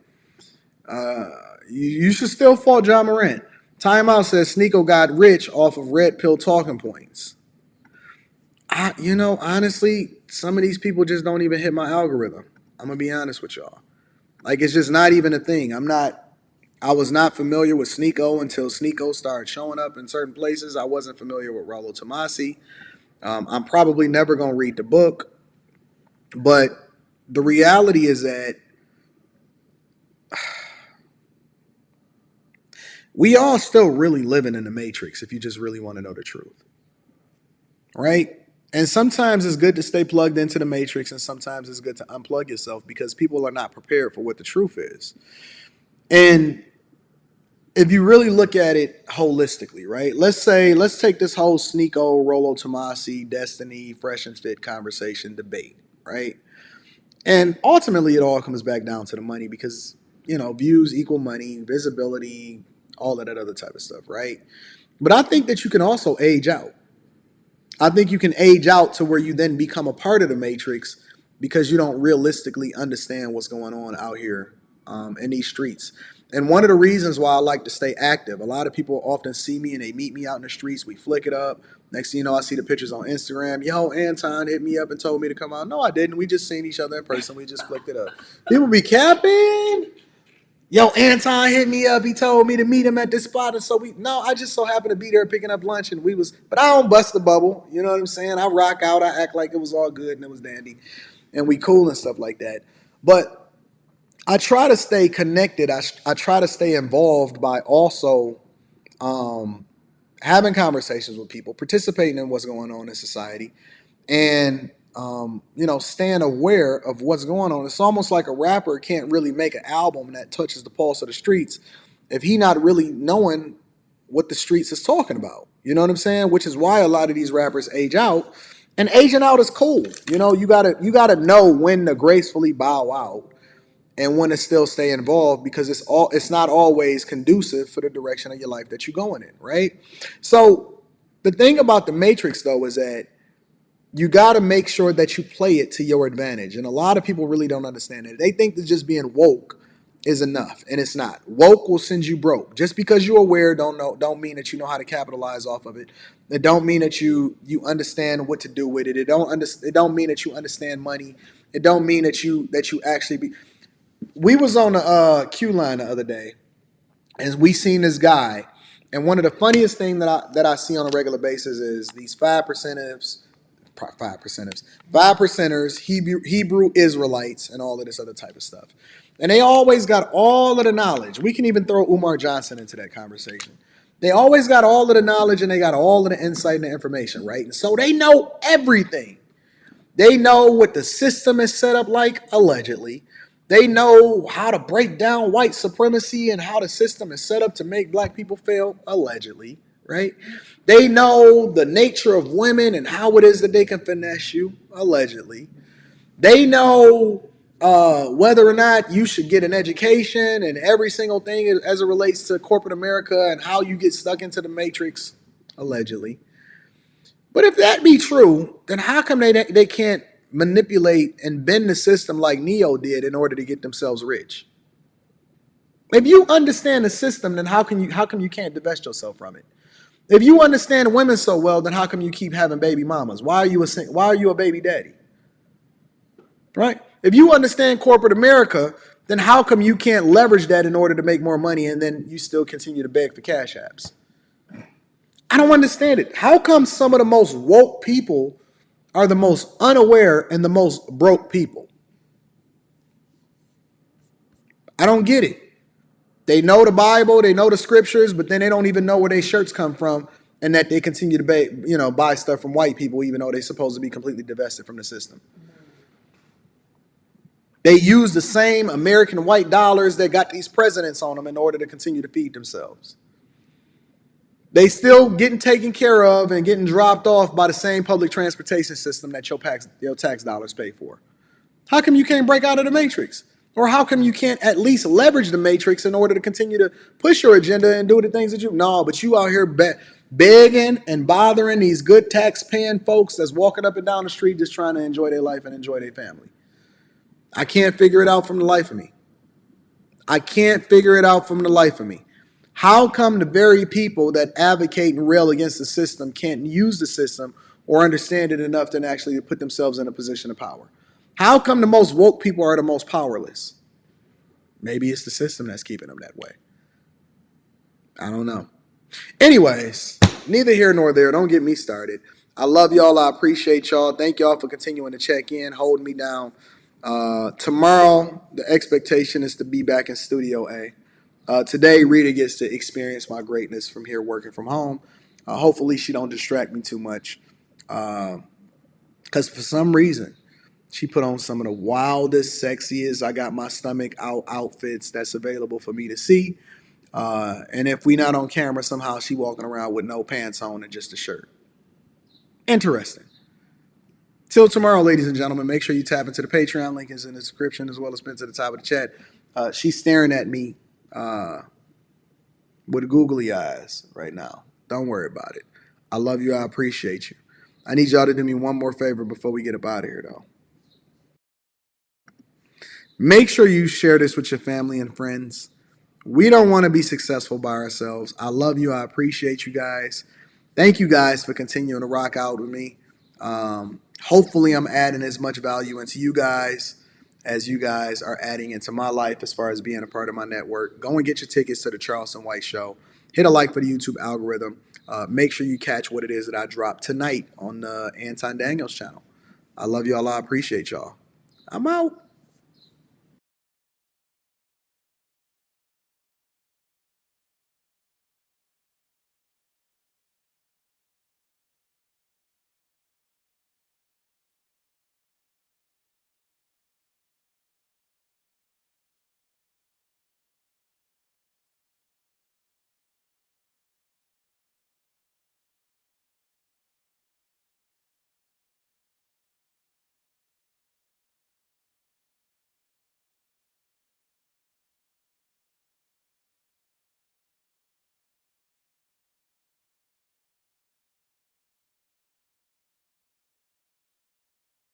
You should still fault Ja Morant. Timeout says Sneako got rich off of red pill talking points. Honestly, some of these people just don't even hit my algorithm. I'm going to be honest with y'all. Like, it's just not even a thing. I was not familiar with Sneako until Sneako started showing up in certain places. I wasn't familiar with Rollo Tomasi. I'm probably never going to read the book. But the reality is that we all still really living in the Matrix if you just really want to know the truth. Right? And sometimes it's good to stay plugged into the Matrix, and sometimes it's good to unplug yourself because people are not prepared for what the truth is. And if you really look at it holistically, right? Let's take this whole Sneako, Rollo Tomasi, Destiny, Fresh and Fit conversation debate, right? And ultimately, it all comes back down to the money because, views equal money, visibility, all of that other type of stuff, right? But I think that you can also age out. I think you can age out to where you then become a part of the Matrix because you don't realistically understand what's going on out here in these streets. And one of the reasons why I like to stay active, a lot of people often see me and they meet me out in the streets. We flick it up. Next thing you know, I see the pictures on Instagram. Yo, Anton hit me up and told me to come out. No, I didn't. We just seen each other in person. We just flicked it up. People be capping. Yo, Anton hit me up. He told me to meet him at this spot. And so I just so happened to be there picking up lunch and but I don't bust the bubble. You know what I'm saying? I rock out. I act like it was all good and it was dandy and we cool and stuff like that. But I try to stay connected. I try to stay involved by also having conversations with people, participating in what's going on in society, and staying aware of what's going on. It's almost like a rapper can't really make an album that touches the pulse of the streets if he not really knowing what the streets is talking about. You know what I'm saying? Which is why a lot of these rappers age out, and aging out is cool. You gotta know when to gracefully bow out and when to still stay involved because it's not always conducive for the direction of your life that you're going in, right? So the thing about the Matrix though is that you got to make sure that you play it to your advantage. And a lot of people really don't understand it. They think that just being woke is enough, and it's not. Woke will send you broke. Just because you're aware don't mean that you know how to capitalize off of it. It don't mean that you understand what to do with it. It don't mean that you understand money. It don't mean that you actually be. We was on the Q line the other day, and we seen this guy. And one of the funniest things that I see on a regular basis is these 5%ers, Hebrew Israelites, and all of this other type of stuff. And they always got all of the knowledge. We can even throw Umar Johnson into that conversation. They always got all of the knowledge and they got all of the insight and the information, right? And so they know everything. They know what the system is set up like, allegedly. They know how to break down white supremacy and how the system is set up to make black people fail, allegedly, right? They know the nature of women and how it is that they can finesse you, allegedly. They know whether or not you should get an education and every single thing as it relates to corporate America and how you get stuck into the Matrix, allegedly. But if that be true, then how come they can't manipulate and bend the system like Neo did in order to get themselves rich? If you understand the system, then how come you can't divest yourself from it? If you understand women so well, then how come you keep having baby mamas? Why are you a baby daddy? Right? If you understand corporate America, then how come you can't leverage that in order to make more money and then you still continue to beg for cash apps? I don't understand it. How come some of the most woke people are the most unaware and the most broke people? I don't get it. They know the Bible, they know the scriptures, but then they don't even know where their shirts come from. and that they continue to buy stuff from white people, even though they're supposed to be completely divested from the system. They use the same American white dollars that got these presidents on them in order to continue to feed themselves. They still getting taken care of and getting dropped off by the same public transportation system that your tax dollars pay for. How come you can't break out of the matrix? Or how come you can't at least leverage the matrix in order to continue to push your agenda and do the things that but you out here begging and bothering these good tax-paying folks that's walking up and down the street just trying to enjoy their life and enjoy their family. I can't figure it out from the life of me. I can't figure it out from the life of me. How come the very people that advocate and rail against the system can't use the system or understand it enough to actually put themselves in a position of power? How come the most woke people are the most powerless? Maybe it's the system that's keeping them that way. I don't know. Anyways, neither here nor there. Don't get me started. I love y'all. I appreciate y'all. Thank y'all for continuing to check in, holding me down. Tomorrow, the expectation is to be back in Studio A. Today, Rita gets to experience my greatness from here working from home. Hopefully, she don't distract me too much. Because for some reason, she put on some of the wildest, sexiest, I got my stomach out outfits that's available for me to see. And if we not on camera, somehow she walking around with no pants on and just a shirt. Interesting. Till tomorrow, ladies and gentlemen, make sure you tap into the Patreon. Link is in the description as well as pinned to the top of the chat. She's staring at me with googly eyes right now. Don't worry about it. I love you. I appreciate you. I need y'all to do me one more favor before we get up out of here, though. Make sure you share this with your family and friends. We don't want to be successful by ourselves. I love you. I appreciate you guys. Thank you guys for continuing to rock out with me. Hopefully, I'm adding as much value into you guys as you guys are adding into my life as far as being a part of my network. Go and get your tickets to the Charleston White Show. Hit a like for the YouTube algorithm. Make sure you catch what it is that I drop tonight on the Anton Daniels channel. I love y'all. I appreciate y'all. I'm out.